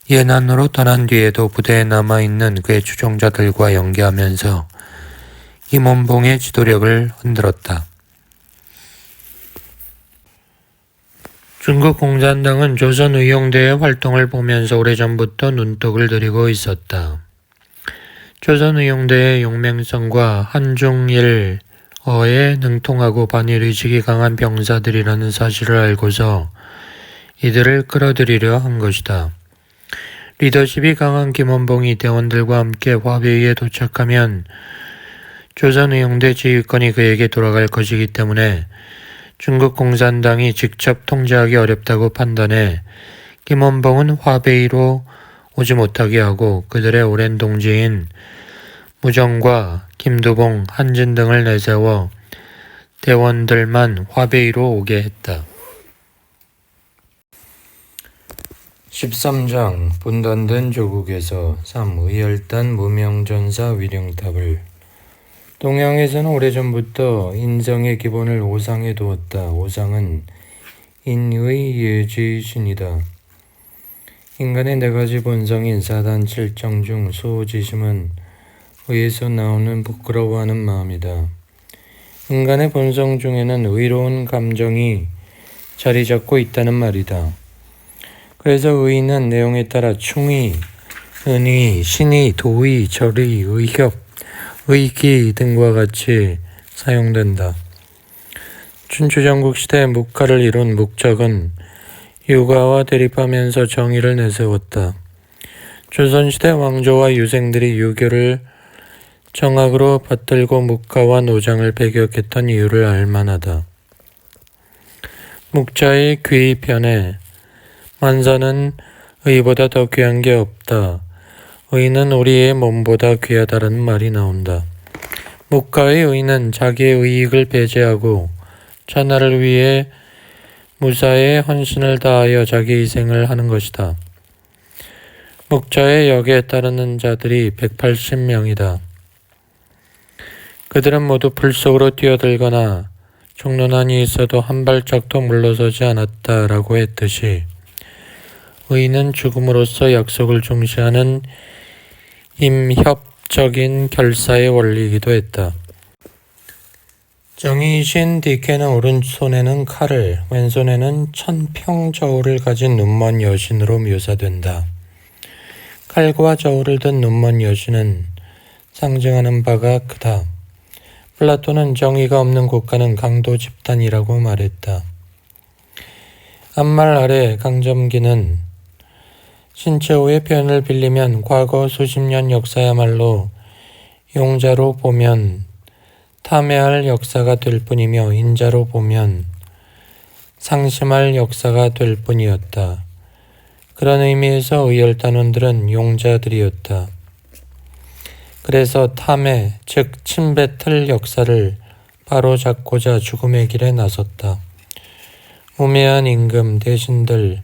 예난으로 떠난 뒤에도 부대에 남아있는 그의 추종자들과 연계하면서 김원봉의 지도력을 흔들었다. 중국 공산당은 조선의용대의 활동을 보면서 오래전부터 눈독을 들이고 있었다. 조선의용대의 용맹성과 한중일어에 능통하고 반일의식이 강한 병사들이라는 사실을 알고서 이들을 끌어들이려 한 것이다. 리더십이 강한 김원봉이 대원들과 함께 화베이에 도착하면 조선의용대 지휘권이 그에게 돌아갈 것이기 때문에 중국 공산당이 직접 통제하기 어렵다고 판단해 김원봉은 화베이로 오지 못하게 하고 그들의 오랜 동지인 무정과 김두봉, 한진 등을 내세워 대원들만 화베이로 오게 했다. 13장 분단된 조국에서 3. 의열단 무명전사 위령탑을 동양에서는 오래전부터 인성의 기본을 오상에 두었다. 오상은 인의 예지신이다. 인간의 네 가지 본성인 사단 7정 중 수호지심은 의에서 나오는 부끄러워하는 마음이다. 인간의 본성 중에는 의로운 감정이 자리 잡고 있다는 말이다. 그래서 의는 내용에 따라 충의, 은의, 신의, 도의, 절의, 의협, 의기 등과 같이 사용된다. 춘추전국 시대 묵가를 이룬 묵적은 유가와 대립하면서 정의를 내세웠다. 조선시대 왕조와 유생들이 유교를 정학으로 받들고 묵가와 노장을 배격했던 이유를 알만하다. 묵자의 귀편에 만사는 의보다 더 귀한 게 없다. 의는 우리의 몸보다 귀하다는 말이 나온다. 묵가의 의는 자기의 이익을 배제하고 천하를 위해 무사의 헌신을 다하여 자기 희생을 하는 것이다. 묵자의 역에 따르는 자들이 180명이다. 그들은 모두 불 속으로 뛰어들거나 총론한이 있어도 한 발짝도 물러서지 않았다라고 했듯이 의는 죽음으로써 약속을 중시하는 임협적인 결사의 원리이기도 했다. 정의이신 디케는 오른손에는 칼을, 왼손에는 천평 저울을 가진 눈먼 여신으로 묘사된다. 칼과 저울을 든 눈먼 여신은 상징하는 바가 크다. 플라톤은 정의가 없는 국가는 강도 집단이라고 말했다. 앞말 아래 강점기는 신채호의 표현을 빌리면 과거 수십 년 역사야말로 용자로 보면 탐해할 역사가 될 뿐이며 인자로 보면 상심할 역사가 될 뿐이었다. 그런 의미에서 의열단원들은 용자들이었다. 그래서 탐해, 즉 침뱉을 역사를 바로잡고자 죽음의 길에 나섰다. 우매한 임금, 대신들,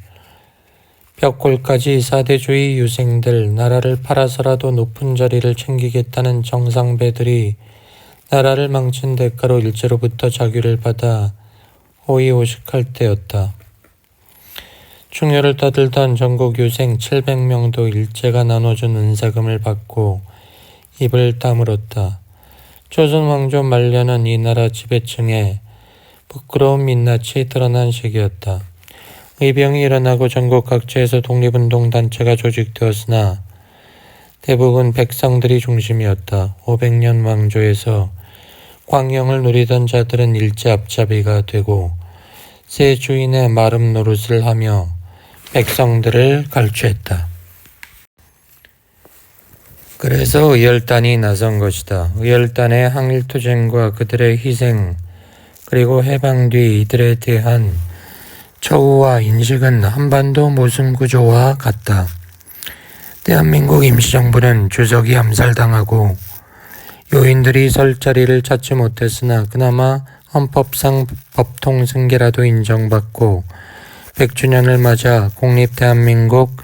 벽골까지 사대주의 유생들, 나라를 팔아서라도 높은 자리를 챙기겠다는 정상배들이 나라를 망친 대가로 일제로부터 자규를 받아 호의호식할 때였다. 충효를 떠들던 전국 유생 700명도 일제가 나눠준 은사금을 받고 입을 다물었다. 조선 왕조 말년은 이 나라 지배층에 부끄러운 민낯이 드러난 시기였다. 의병이 일어나고 전국 각지에서 독립운동 단체가 조직되었으나 대부분 백성들이 중심이었다. 500년 왕조에서 광영을 누리던 자들은 일제 앞잡이가 되고 새 주인의 마름 노릇을 하며 백성들을 갈취했다. 그래서 의열단이 나선 것이다. 의열단의 항일투쟁과 그들의 희생 그리고 해방 뒤 이들에 대한 처우와 인식은 한반도 모순구조와 같다. 대한민국 임시정부는 주석이 암살당하고 요인들이 설 자리를 찾지 못했으나 그나마 헌법상 법통승계라도 인정받고 100주년을 맞아 국립대한민국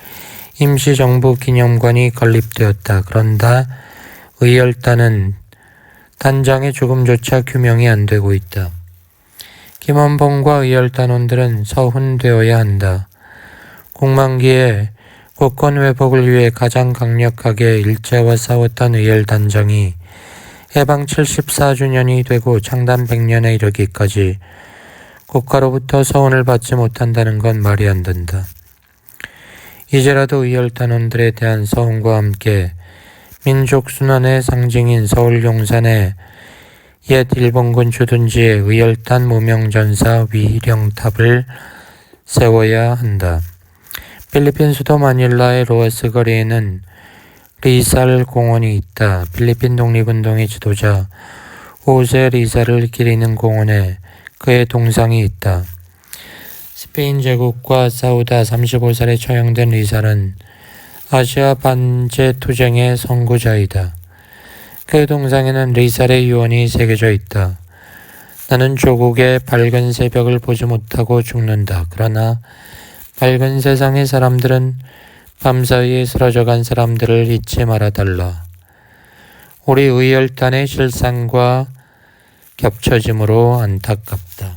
임시정부 기념관이 건립되었다. 그런다 의열단은 단장의 죽음조차 규명이 안 되고 있다. 김원봉과 의열단원들은 서훈되어야 한다. 국만기에 국권 회복을 위해 가장 강력하게 일제와 싸웠던 의열단장이 해방 74주년이 되고 창단 100년에 이르기까지 국가로부터 서훈을 받지 못한다는 건 말이 안 된다. 이제라도 의열단원들에 대한 서훈과 함께 민족순환의 상징인 서울 용산의 옛 일본군 주둔지에 의열단 무명전사 위령탑을 세워야 한다. 필리핀 수도 마닐라의 로하스 거리에는 리살 공원이 있다. 필리핀 독립운동의 지도자 호세 리살을 기리는 공원에 그의 동상이 있다. 스페인 제국과 싸우다 35살에 처형된 리살은 아시아 반제 투쟁의 선구자이다. 그 동상에는 리살의 유언이 새겨져 있다. 나는 조국의 밝은 새벽을 보지 못하고 죽는다. 그러나 밝은 세상의 사람들은 밤사이에 쓰러져간 사람들을 잊지 말아달라. 우리 의열단의 실상과 겹쳐짐으로 안타깝다.